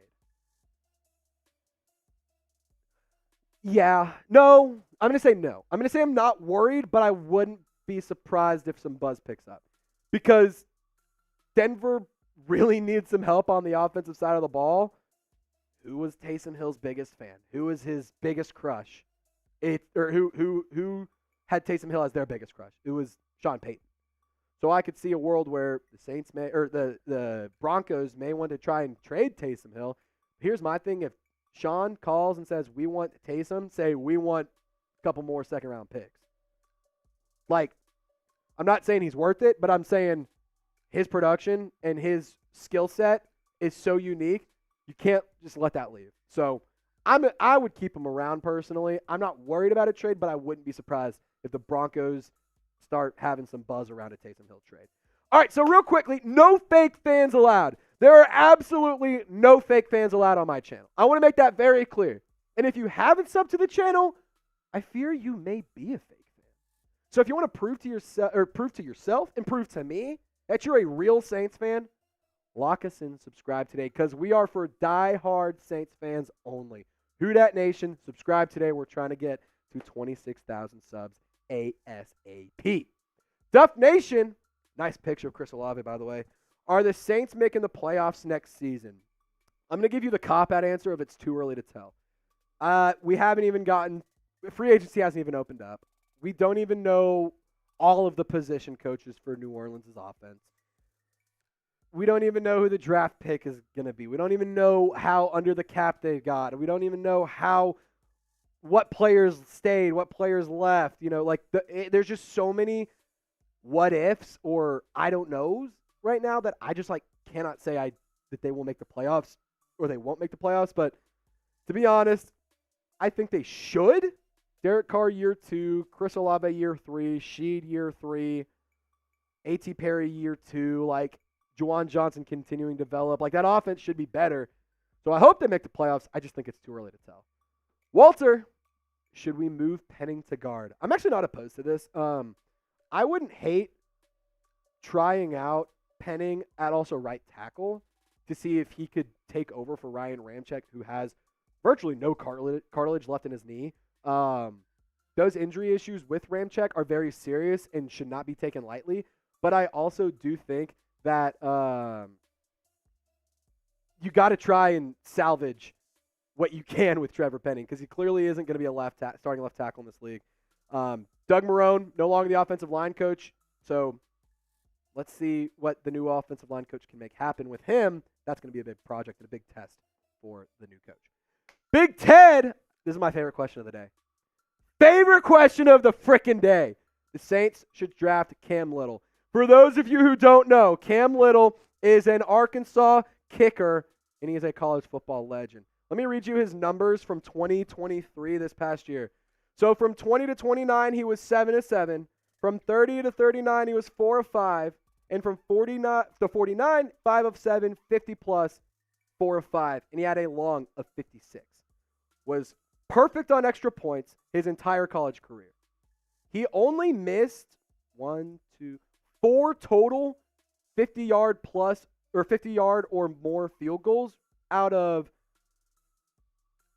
[SPEAKER 1] Yeah. No. I'm going to say no. I'm going to say I'm not worried, but I wouldn't be surprised if some buzz picks up. Because Denver really needs some help on the offensive side of the ball. Who was Taysom Hill's biggest fan? Who was his biggest crush? Who had Taysom Hill as their biggest crush? It was Sean Payton. So I could see a world where the Saints may, or the Broncos may want to try and trade Taysom Hill. Here's my thing. If Sean calls and says, we want Taysom, say we want a couple more second-round picks. Like, I'm not saying he's worth it, but I'm saying his production and his skill set is so unique, you can't just let that leave. So I would keep him around personally. I'm not worried about a trade, but I wouldn't be surprised if the Broncos start having some buzz around a Taysom Hill trade. All right, so real quickly, no fake fans allowed. There are absolutely no fake fans allowed on my channel. I want to make that very clear. And if you haven't subbed to the channel, I fear you may be a fake fan. So if you want to prove to yourself and prove to me that you're a real Saints fan, lock us in, subscribe today, because we are for die-hard Saints fans only. Dat Nation, subscribe today. We're trying to get to 26,000 subs ASAP. Dat Nation, nice picture of Chris Olave, by the way. Are the Saints making the playoffs next season? I'm going to give you the cop-out answer if it's too early to tell. We haven't even gotten – free agency hasn't even opened up. We don't even know all of the position coaches for New Orleans' offense. We don't even know who the draft pick is going to be. We don't even know how under the cap they got. We don't even know what players stayed, what players left. There's just so many what ifs or I don't knows right now that I just cannot say that they will make the playoffs or they won't make the playoffs. But to be honest, I think they should. Derek Carr year 2, Chris Olave year 3, Sheed year 3, A.T. Perry year 2, Juwan Johnson continuing to develop. That offense should be better. So I hope they make the playoffs. I just think it's too early to tell. Walter, should we move Penning to guard? I'm actually not opposed to this. I wouldn't hate trying out Penning at also right tackle to see if he could take over for Ryan Ramczyk, who has virtually no cartilage left in his knee. Those injury issues with Ramczyk are very serious and should not be taken lightly. But I also do think that you got to try and salvage what you can with Trevor Penning because he clearly isn't going to be a starting left tackle in this league. Doug Marrone, no longer the offensive line coach. So let's see what the new offensive line coach can make happen with him. That's going to be a big project and a big test for the new coach. Big Ted, this is my favorite question of the day. Favorite question of the frickin' day. The Saints should draft Cam Little. For those of you who don't know, Cam Little is an Arkansas kicker, and he is a college football legend. Let me read you his numbers from 2023 this past year. So from 20 to 29, he was 7-7. From 30 to 39, he was 4 of 5. And from 49 to 49, 5 of 7, 50 plus, 4 of 5. And he had a long of 56. Was perfect on extra points his entire college career. He only missed 4 total 50-yard plus or 50-yard or more field goals out of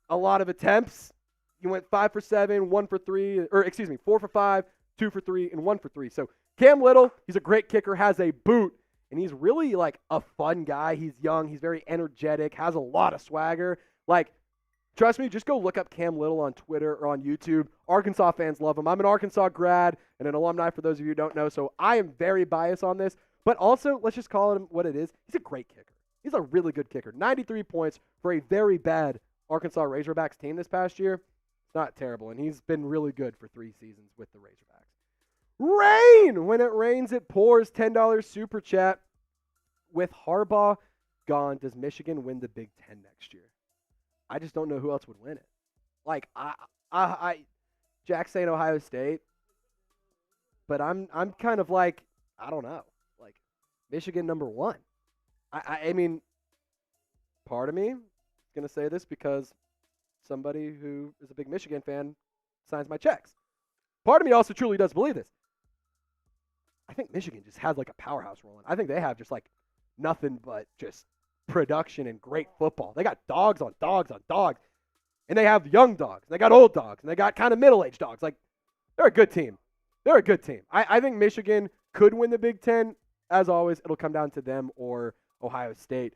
[SPEAKER 1] a lot of attempts. He went 5 for 7, 4 for 5, 2 for 3, and 1 for 3. So Cam Little, he's a great kicker, has a boot, and he's really a fun guy. He's young, he's very energetic, has a lot of swagger. Trust me, just go look up Cam Little on Twitter or on YouTube. Arkansas fans love him. I'm an Arkansas grad and an alumni for those of you who don't know, so I am very biased on this. But also, let's just call him what it is. He's a great kicker. He's a really good kicker. 93 points for a very bad Arkansas Razorbacks team this past year. It's not terrible, and he's been really good for 3 seasons with the Razorbacks. Rain! When it rains, it pours. $10 super chat. With Harbaugh gone, does Michigan win the Big Ten next year? I just don't know who else would win it. Jack saying Ohio State, but I'm kind of I don't know. Michigan number 1. I mean, part of me is going to say this because somebody who is a big Michigan fan signs my checks. Part of me also truly does believe this. I think Michigan just has a powerhouse rolling. I think they have just nothing but just production and great football. They got dogs on dogs on dogs. And they have young dogs. And they got old dogs. And they got kind of middle-aged dogs. They're a good team. They're a good team. I think Michigan could win the Big Ten. As always, it'll come down to them or Ohio State.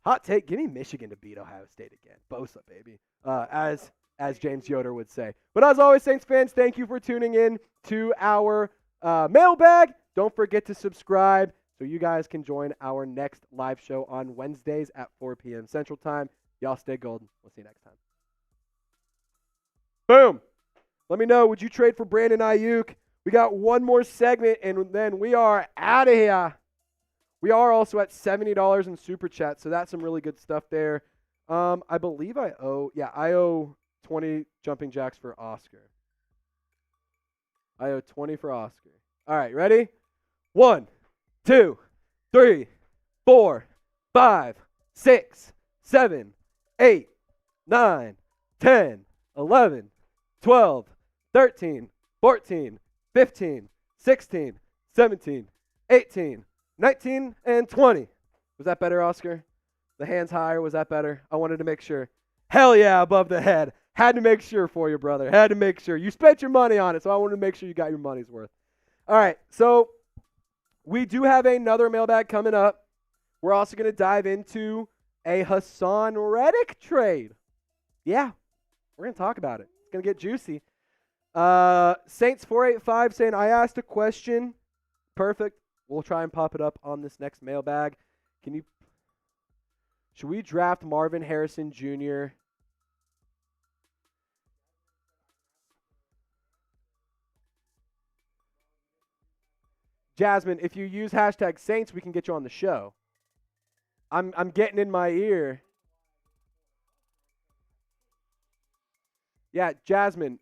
[SPEAKER 1] Hot take, give me Michigan to beat Ohio State again. Bosa, baby. As James Yoder would say. But as always, Saints fans, thank you for tuning in to our mailbag. Don't forget to subscribe so you guys can join our next live show on Wednesdays at 4 p.m. Central Time. Y'all stay golden. We'll see you next time. Boom. Let me know, would you trade for Brandon Aiyuk? We got one more segment, and then we are out of here. We are also at $70 in Super Chat, so that's some really good stuff there. I believe I owe 20 jumping jacks for Oscar. I owe 20 for Oscar. All right, ready? 1, 2, 3, 4, 5, 6, 7, 8, 9, 10, 11, 12, 13, 14, 15, 16, 17, 18, 19, and 20. Was that better, Oscar? The hands higher, was that better? I wanted to make sure. Hell yeah, above the head. Had to make sure for you, brother. Had to make sure. You spent your money on it, so I wanted to make sure you got your money's worth. All right, so we do have another mailbag coming up. We're also going to dive into a Haason Reddick trade. Yeah, we're going to talk about it. It's going to get juicy. Saints485 saying, I asked a question. Perfect. We'll try and pop it up on this next mailbag. Should we draft Marvin Harrison Jr.? Jasmine, if you use hashtag Saints, we can get you on the show. I'm getting in my ear. Yeah, Jasmine.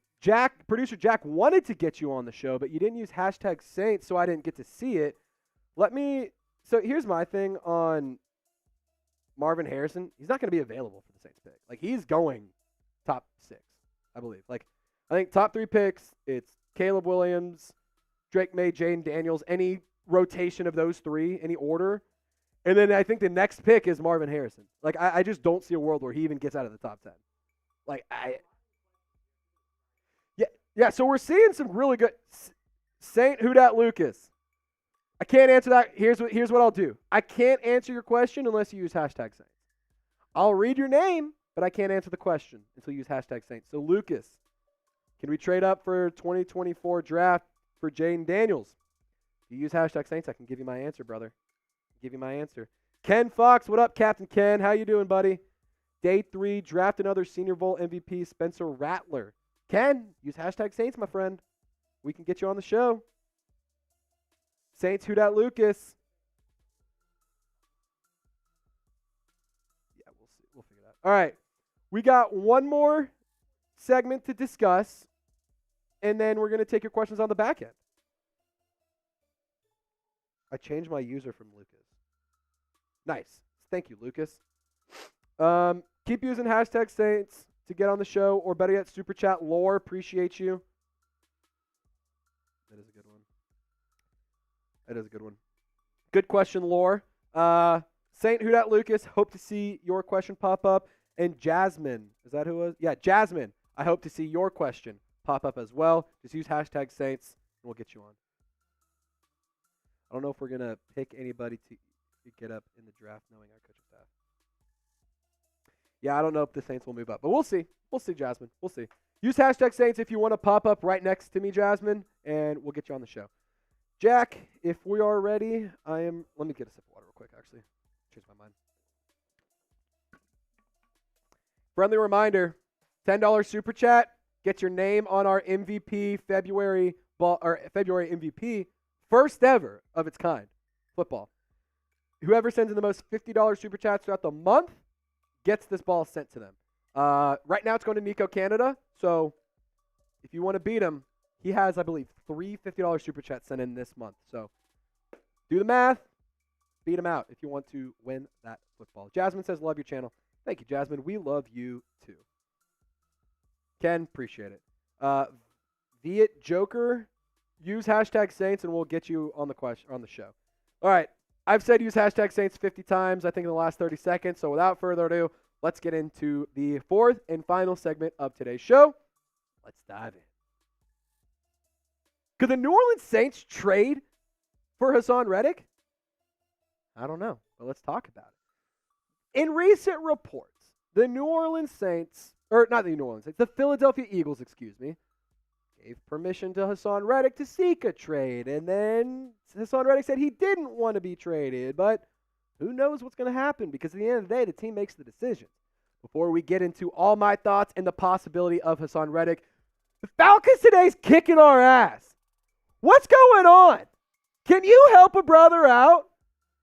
[SPEAKER 1] Producer Jack wanted to get you on the show, but you didn't use hashtag Saints, so I didn't get to see it. So here's my thing on Marvin Harrison. He's not going to be available for the Saints pick. Like, he's going top 6, I believe. Like, I think top 3 picks, it's Caleb Williams, Drake May, Jaden Daniels, any rotation of those 3, any order. And then I think the next pick is Marvin Harrison. Like, I just don't see a world where he even gets out of the top 10. Like, Yeah, so we're seeing some really good Saint Hudat Lucas. I can't answer that. Here's what I'll do. I can't answer your question unless you use hashtag Saints. I'll read your name, but I can't answer the question until you use hashtag Saints. So Lucas, can we trade up for 2024 draft for Jaden Daniels? If you use hashtag Saints, I can give you my answer, brother. Give you my answer. Ken Fox, what up, Captain Ken? How you doing, buddy? Day 3, draft another Senior Bowl MVP, Spencer Rattler. Ken, use hashtag Saints, my friend. We can get you on the show. Saints, who dat Lucas? Yeah, we'll see. We'll figure it out. All right. We got one more segment to discuss, and then we're going to take your questions on the back end. I changed my user from Lucas. Nice. Thank you, Lucas. Keep using hashtag Saints to get on the show, or better yet, Super Chat Lore. Appreciate you. That is a good one. That is a good one. Good question, Lore. Saint Hudat Lucas, hope to see your question pop up. And Jasmine, is that who it was? Yeah, Jasmine, I hope to see your question pop up as well. Just use hashtag Saints, and we'll get you on. I don't know if we're going to pick anybody to get up in the draft knowing our coaching staff. Yeah, I don't know if the Saints will move up, but we'll see. We'll see, Jasmine. We'll see. Use hashtag Saints if you want to pop up right next to me, Jasmine, and we'll get you on the show. Jack, if we are ready, let me get a sip of water real quick, actually. Change my mind. Friendly reminder, $10 Super Chat. Get your name on our MVP February MVP, first ever of its kind, football. Whoever sends in the most $50 Super Chats throughout the month gets this ball sent to them. Right now it's going to Nico Canada, so if you want to beat him, he has, I believe, 3 $50 Super Chats sent in this month. So do the math, beat him out if you want to win that football. Jasmine says, love your channel. Thank you, Jasmine. We love you, too. Ken, appreciate it. Viet Joker, use hashtag Saints, and we'll get you on the show. All right. I've said use hashtag Saints 50 times, I think, in the last 30 seconds. So without further ado, let's get into the fourth and final segment of today's show. Let's dive in. Could the New Orleans Saints trade for Haason Reddick? I don't know, but let's talk about it. In recent reports, the Philadelphia Eagles, gave permission to Haason Reddick to seek a trade. And then Haason Reddick said he didn't want to be traded. But who knows what's going to happen, because at the end of the day, the team makes the decision. Before we get into all my thoughts and the possibility of Haason Reddick, the Falcons today's kicking our ass. What's going on? Can you help a brother out?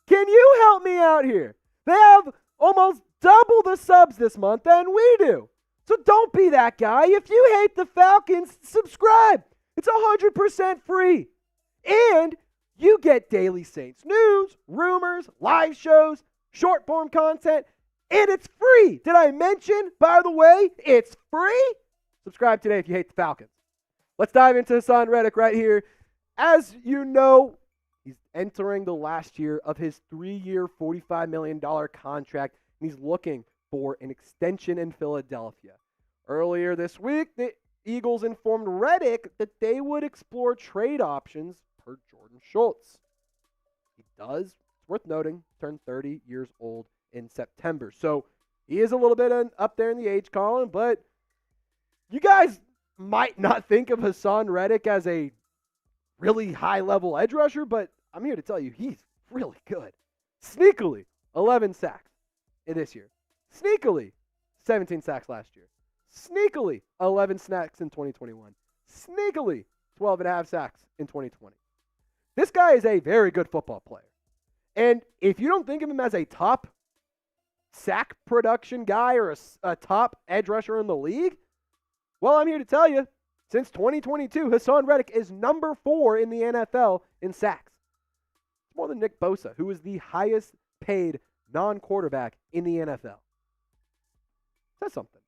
[SPEAKER 1] Can you help me out here? They have almost double the subs this month than we do. So don't be that guy. If you hate the Falcons, subscribe. It's 100% free. And you get daily Saints news, rumors, live shows, short form content, and it's free. Did I mention, by the way, it's free? Subscribe today if you hate the Falcons. Let's dive into Haason Reddick right here. As you know, he's entering the last year of his 3-year, $45 million contract, and he's looking for an extension in Philadelphia. Earlier this week, the Eagles informed Reddick that they would explore trade options per Jordan Schultz. He does, it's worth noting, turn 30 years old in September. So he is a little bit up there in the age column, but you guys might not think of Haason Reddick as a really high-level edge rusher, but I'm here to tell you he's really good. Sneakily, 11 sacks in this year. Sneakily, 17 sacks last year. Sneakily, 11 sacks in 2021. Sneakily, 12.5 sacks in 2020. This guy is a very good football player. And if you don't think of him as a top sack production guy or a top edge rusher in the league, well, I'm here to tell you, since 2022, Haason Reddick is number 4 in the NFL in sacks. It's more than Nick Bosa, who is the highest paid non-quarterback in the NFL. Says something.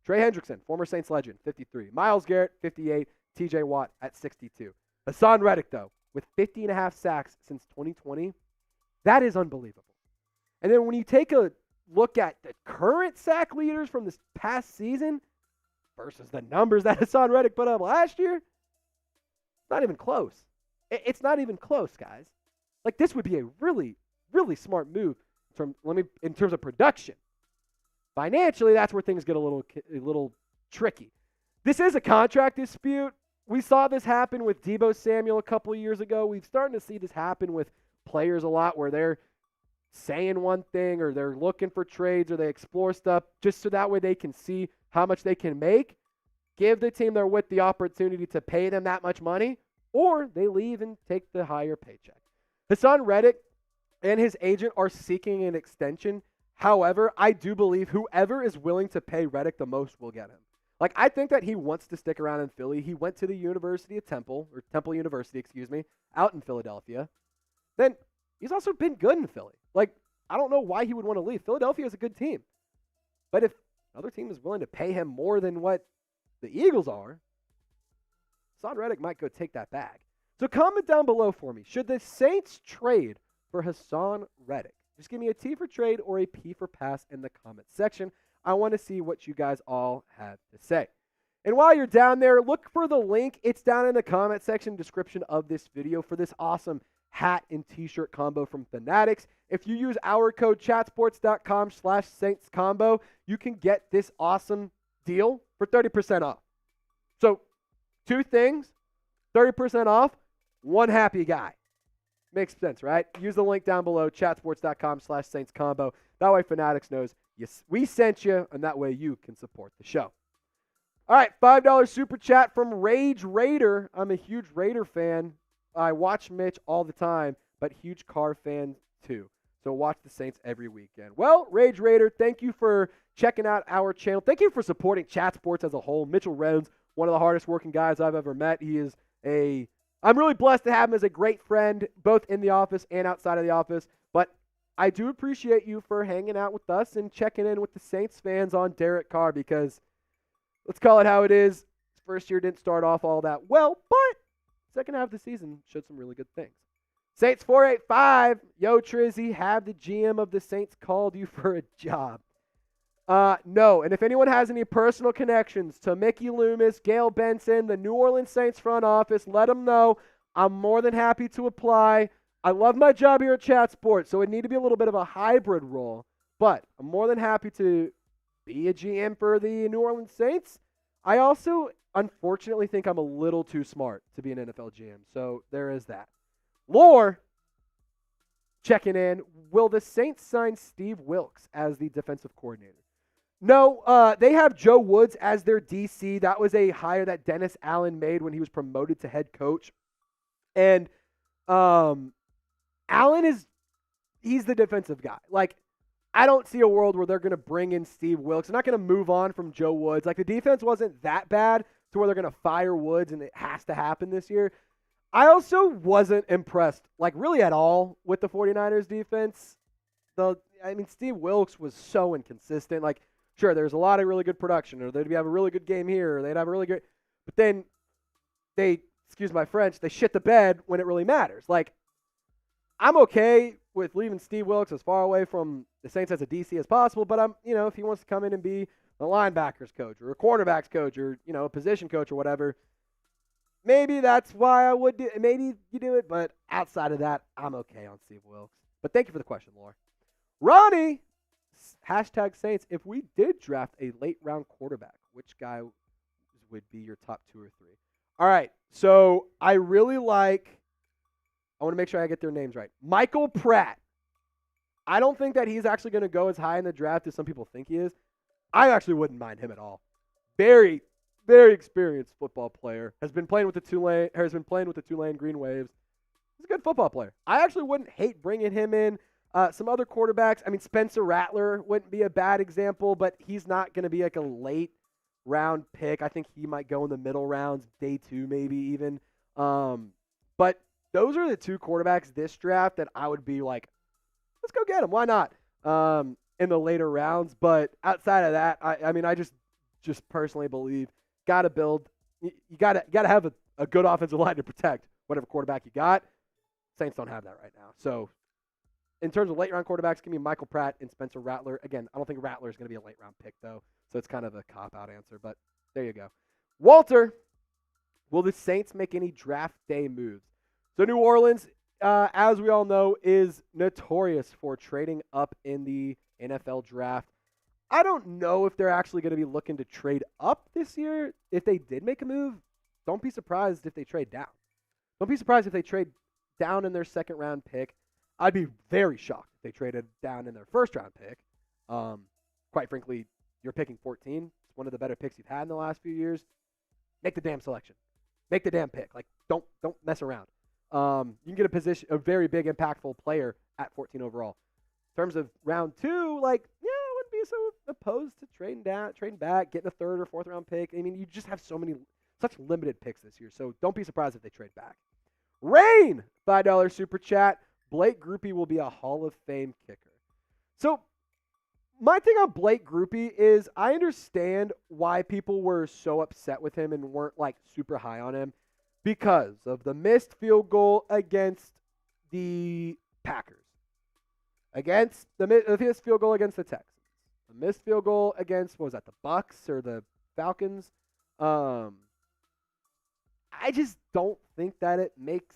[SPEAKER 1] Trey Hendrickson, former Saints legend, 53. Myles Garrett, 58. TJ Watt at 62. Haason Reddick, though, with 50.5 sacks since 2020, that is unbelievable. And then when you take a look at the current sack leaders from this past season versus the numbers that Haason Reddick put up last year, it's not even close. It's not even close, guys. Like, this would be a really, really smart move in terms of production. Financially, that's where things get a little tricky. This is a contract dispute. We saw this happen with Deebo Samuel a couple of years ago. We've started to see this happen with players a lot where they're saying one thing or they're looking for trades or they explore stuff just so that way they can see how much they can make, give the team they're with the opportunity to pay them that much money, or they leave and take the higher paycheck. Haason Reddick and his agent are seeking an extension. However, I do believe whoever is willing to pay Reddick the most will get him. Like, I think that he wants to stick around in Philly. He went to the University of Temple, or Temple University, out in Philadelphia. Then he's also been good in Philly. Like, I don't know why he would want to leave. Philadelphia is a good team. But if another team is willing to pay him more than what the Eagles are, Haason Reddick might go take that bag. So comment down below for me. Should the Saints trade for Haason Reddick? Just give me a T for trade or a P for pass in the comment section. I want to see what you guys all have to say. And while you're down there, look for the link. It's down in the comment section description of this video for this awesome hat and t-shirt combo from Fanatics. If you use our code chatsports.com/Saints combo, you can get this awesome deal for 30% off. So 2 things, 30% off, 1 happy guy. Makes sense, right? Use the link down below, chatsports.com/Saints combo. That way Fanatics knows yes, we sent you, and that way you can support the show. All right, $5 super chat from Rage Raider. I'm a huge Raider fan. I watch Mitch all the time, but huge Carr fan too. So watch the Saints every weekend. Well, Rage Raider, thank you for checking out our channel. Thank you for supporting Chat Sports as a whole. Mitchell Rounds, one of the hardest working guys I've ever met. I'm really blessed to have him as a great friend, both in the office and outside of the office. But I do appreciate you for hanging out with us and checking in with the Saints fans on Derek Carr because, let's call it how it is, his first year didn't start off all that well, but second half of the season showed some really good things. Saints 485, yo Trizzy, have the GM of the Saints called you for a job? No, and if anyone has any personal connections to Mickey Loomis, Gail Benson, the New Orleans Saints front office, let them know. I'm more than happy to apply. I love my job here at Chat Sports, so it need to be a little bit of a hybrid role, but I'm more than happy to be a GM for the New Orleans Saints. I also, unfortunately, think I'm a little too smart to be an NFL GM, so there is that. Lore, checking in, will the Saints sign Steve Wilks as the defensive coordinator? No, they have Joe Woods as their DC. That was a hire that Dennis Allen made when he was promoted to head coach. And Allen he's the defensive guy. Like, I don't see a world where they're going to bring in Steve Wilks. They're not going to move on from Joe Woods. Like, the defense wasn't that bad to where they're going to fire Woods, and it has to happen this year. I also wasn't impressed, like, really at all with the 49ers defense. Steve Wilks was so inconsistent. Like, sure, there's a lot of really good production, or they'd have a really good game here, or they'd have a really good – but then they, excuse my French, they shit the bed when it really matters. Like, I'm okay with leaving Steve Wilks as far away from the Saints as a DC as possible, but if he wants to come in and be a linebackers coach or a cornerbacks coach or, a position coach or whatever, maybe that's why I would do – maybe you do it, but outside of that, I'm okay on Steve Wilks. But thank you for the question, Laura. Ronnie, hashtag Saints, if we did draft a late-round quarterback, which guy would be your top 2 or 3? All right, so I really like – I want to make sure I get their names right. Michael Pratt. I don't think that he's actually going to go as high in the draft as some people think he is. I actually wouldn't mind him at all. Very, very experienced football player. Has been playing with the Tulane Green Waves. He's a good football player. I actually wouldn't hate bringing him in. Some other quarterbacks, I mean, Spencer Rattler wouldn't be a bad example, but he's not going to be like a late round pick. I think he might go in the middle rounds, day 2 maybe even. But those are the 2 quarterbacks this draft that I would be like, let's go get them. Why not? In the later rounds. But outside of that, I mean, I just personally believe got to build. You got to have a good offensive line to protect whatever quarterback you got. Saints don't have that right now. So in terms of late round quarterbacks, give me Michael Pratt and Spencer Rattler. Again, I don't think Rattler is going to be a late round pick though. So it's kind of a cop-out answer, but there you go. Walter, will the Saints make any draft day moves? So New Orleans, as we all know, is notorious for trading up in the NFL draft. I don't know if they're actually going to be looking to trade up this year. If they did make a move, don't be surprised if they trade down. Don't be surprised if they trade down in their second round pick. I'd be very shocked if they traded down in their first round pick. Quite frankly, you're picking 14. It's one of the better picks you've had in the last few years. Make the damn selection. Make the damn pick. Like, don't mess around. You can get a very big, impactful player at 14 overall. In terms of round 2, like, yeah, I wouldn't be so opposed to trading back, getting a third or fourth round pick. I mean, you just have such limited picks this year, so don't be surprised if they trade back. Rain, $5 super chat. Blake Grupe will be a Hall of Fame kicker. So my thing on Blake Grupe is I understand why people were so upset with him and weren't like super high on him because of the missed field goal against the Packers, against the missed field goal against the Texans, the missed field goal against, what was that, the Bucks or the Falcons? I just don't think that it makes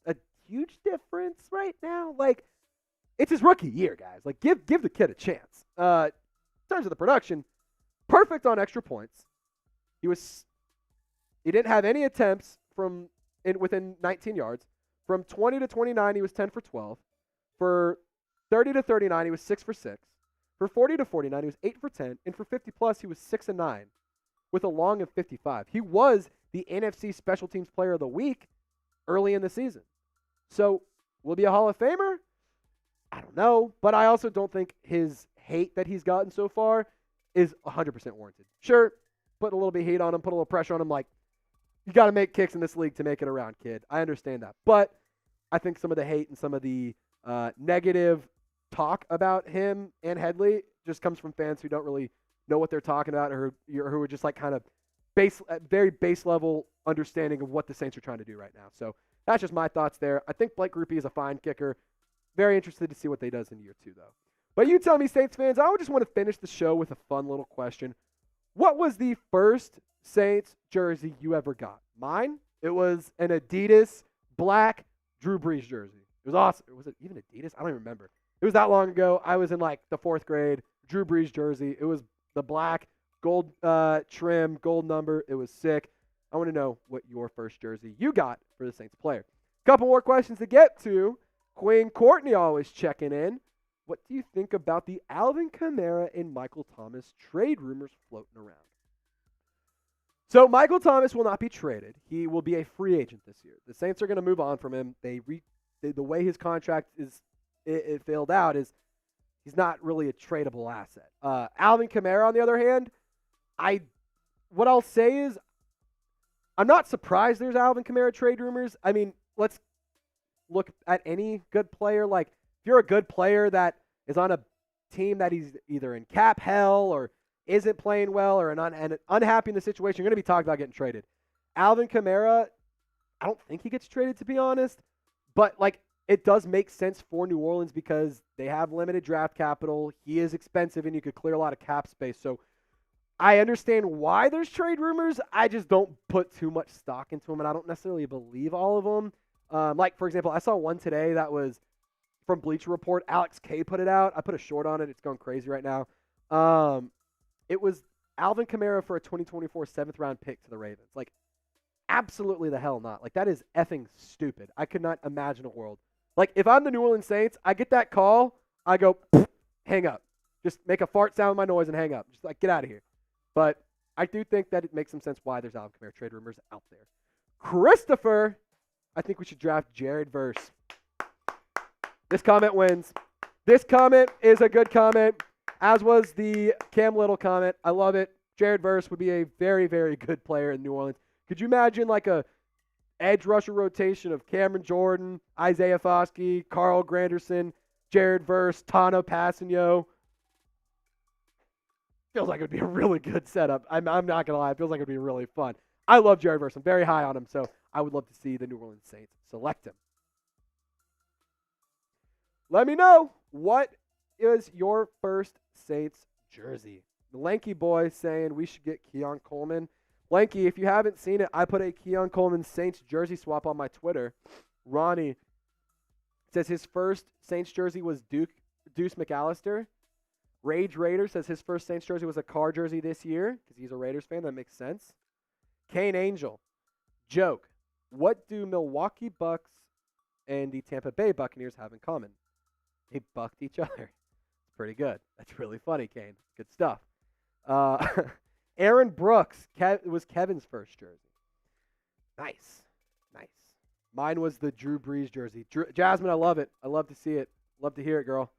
[SPEAKER 1] a huge difference right now. Like, it's his rookie year, guys. Like, give the kid a chance. In terms of the production, perfect on extra points. He didn't have any attempts within 19 yards. From 20 to 29, he was 10 for 12. For 30 to 39, he was 6 for 6. For 40 to 49, he was 8 for 10. And for 50 plus, he was 6 and 9 with a long of 55. He was the NFC Special Teams Player of the Week early in the season. So, will he be a Hall of Famer? I don't know. But I also don't think his hate that he's gotten so far is 100% warranted. Sure, put a little bit of heat on him, put a little pressure on him, like, you got to make kicks in this league to make it around, kid. I understand that. But I think some of the hate and some of the negative talk about him and Headley just comes from fans who don't really know what they're talking about or who are just like kind of very base level understanding of what the Saints are trying to do right now. So that's just my thoughts there. I think Blake Grupe is a fine kicker. Very interested to see what they does in year 2, though. But you tell me, Saints fans, I would just want to finish the show with a fun little question. What was the first Saints jersey you ever got? Mine? It was an Adidas black Drew Brees jersey. It was awesome. Was it even Adidas? I don't even remember. It was that long ago. I was in like the 4th grade. Drew Brees jersey. It was the black, gold trim, gold number. It was sick. I want to know what your first jersey you got for the Saints player. Couple more questions to get to. Queen Courtney always checking in. What do you think about the Alvin Kamara and Michael Thomas trade rumors floating around? So Michael Thomas will not be traded. He will be a free agent this year. The Saints are going to move on from him. The way his contract it filled out is he's not really a tradable asset. Alvin Kamara, on the other hand, what I'll say is I'm not surprised there's Alvin Kamara trade rumors. I mean, let's look at any good player. Like, if you're a good player that is on a team that he's either in cap hell or isn't playing well or unhappy in the situation, you're going to be talking about getting traded. Alvin Kamara, I don't think he gets traded, to be honest. But, like, it does make sense for New Orleans because they have limited draft capital. He is expensive, and you could clear a lot of cap space. So I understand why there's trade rumors. I just don't put too much stock into them, and I don't necessarily believe all of them. Like, for example, I saw one today that was from Bleacher Report. Alex K put it out. I put a short on it. It's going crazy right now. It was Alvin Kamara for a 2024 7th-round pick to the Ravens. Like, absolutely the hell not. Like, that is effing stupid. I could not imagine a world. Like, if I'm the New Orleans Saints, I get that call, I go, hang up. Just make a fart sound with my noise and hang up. Just, like, get out of here. But I do think that it makes some sense why there's Alvin Kamara trade rumors out there. Christopher, I think we should draft Jared Verse. This comment wins. This comment is a good comment, as was the Cam Little comment. I love it. Jared Verse would be a very, very good player in New Orleans. Could you imagine like a edge rusher rotation of Cameron Jordan, Isaiah Foskey, Carl Granderson, Jared Verse, Tana Passanio? Feels like it would be a really good setup. I'm not going to lie. It feels like it would be really fun. I love Jared Verse. I'm very high on him, so I would love to see the New Orleans Saints select him. Let me know, what is your first Saints jersey? The Lanky boy saying we should get Keon Coleman. Lanky, if you haven't seen it, I put a Keon Coleman Saints jersey swap on my Twitter. Ronnie says his first Saints jersey was Deuce McAllister. Rage Raider says his first Saints jersey was a Carr jersey this year because he's a Raiders fan. That makes sense. Kane Angel. Joke. What do Milwaukee Bucks and the Tampa Bay Buccaneers have in common? They bucked each other. It's pretty good. That's really funny, Kane. Good stuff. Aaron Brooks was Kevin's first jersey. Nice. Mine was the Drew Brees jersey. Jasmine, I love it. I love to see it. Love to hear it, girl.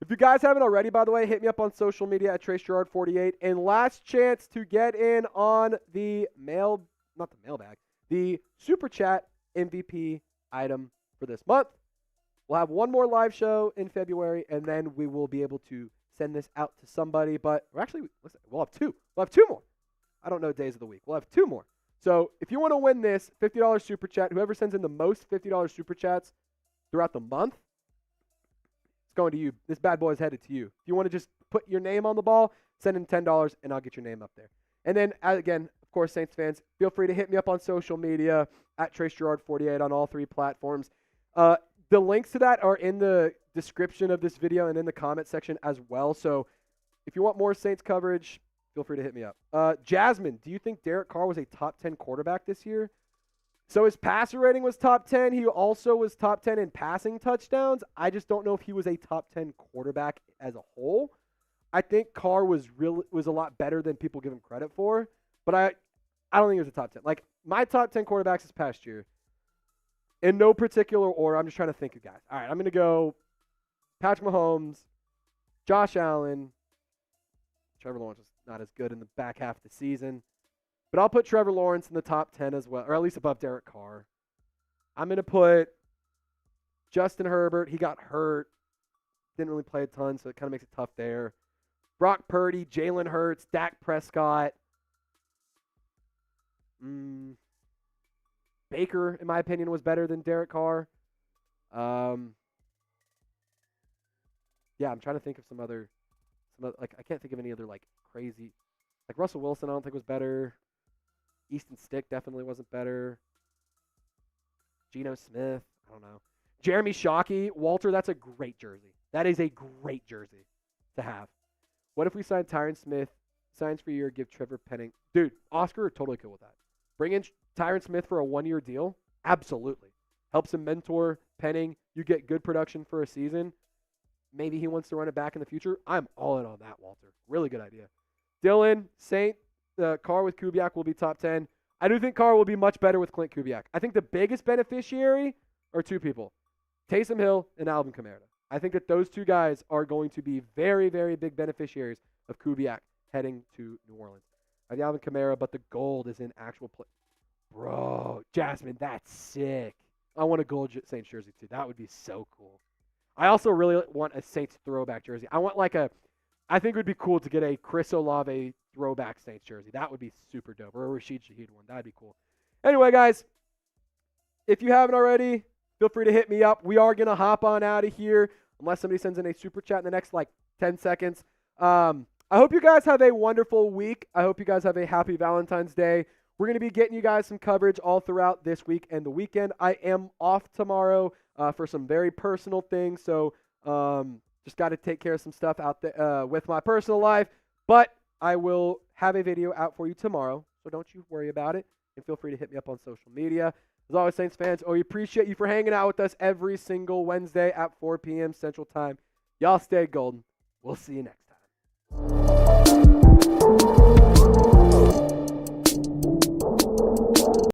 [SPEAKER 1] If you guys haven't already, by the way, hit me up on social media at TraceGirouard48. And last chance to get in on the the Super Chat MVP item for this month. We'll have one more live show in February, and then we will be able to send this out to somebody. But we'll have two. We'll have two more. I don't know days of the week. We'll have two more. So if you want to win this $50 Super Chat, whoever sends in the most $50 Super Chats throughout the month, going to you. This bad boy is headed to you. If you want to just put your name on the ball, send in $10 and I'll get your name up there. And then again, of course, Saints fans, feel free to hit me up on social media at TraceGirouard48 on all 3 platforms. The links to that are in the description of this video and in the comment section as well. So if you want more Saints coverage, feel free to hit me up. Jasmine, do you think Derek Carr was a top 10 quarterback this year? So his passer rating was top 10. He also was top 10 in passing touchdowns. I just don't know if he was a top 10 quarterback as a whole. I think Carr was a lot better than people give him credit for, but I don't think he was a top 10. Like my top 10 quarterbacks this past year, in no particular order. I'm just trying to think of guys. All right, I'm going to go Patrick Mahomes, Josh Allen. Trevor Lawrence was not as good in the back half of the season. But I'll put Trevor Lawrence in the top 10 as well, or at least above Derek Carr. I'm going to put Justin Herbert. He got hurt. Didn't really play a ton, so it kind of makes it tough there. Brock Purdy, Jalen Hurts, Dak Prescott. Baker, in my opinion, was better than Derek Carr. Yeah, I'm trying to think of some other, like I can't think of any other like crazy, like Russell Wilson. I don't think was better. Easton Stick definitely wasn't better. Geno Smith, I don't know. Jeremy Shockey, Walter, that's a great jersey. That is a great jersey to have. What if we sign Tyron Smith, signs for a year, give Trevor Penning? Dude, Oscar, totally cool with that. Bring in Tyron Smith for a 1-year deal? Absolutely. Helps him mentor Penning. You get good production for a season. Maybe he wants to run it back in the future. I'm all in on that, Walter. Really good idea. Dylan, Saint, Carr with Kubiak will be top 10. I do think Carr will be much better with Klint Kubiak. I think the biggest beneficiary are 2 people, Taysom Hill and Alvin Kamara. I think that those 2 guys are going to be very, very big beneficiaries of Kubiak heading to New Orleans. I have Alvin Kamara, but the gold is in actual play. Bro, Jasmine, that's sick. I want a gold Saints jersey too. That would be so cool. I also really want a Saints throwback jersey. I think it would be cool to get a Chris Olave throwback Saints jersey. That would be super dope. Or a Rashid Shaheed one. That'd be cool. Anyway, guys, if you haven't already, feel free to hit me up. We are going to hop on out of here unless somebody sends in a super chat in the next 10 seconds. I hope you guys have a wonderful week. I hope you guys have a happy Valentine's Day. We're going to be getting you guys some coverage all throughout this week and the weekend. I am off tomorrow for some very personal things, so just got to take care of some stuff out there with my personal life. But I will have a video out for you tomorrow, so don't you worry about it. And feel free to hit me up on social media. As always, Saints fans, we appreciate you for hanging out with us every single Wednesday at 4 p.m. Central Time. Y'all stay golden. We'll see you next time.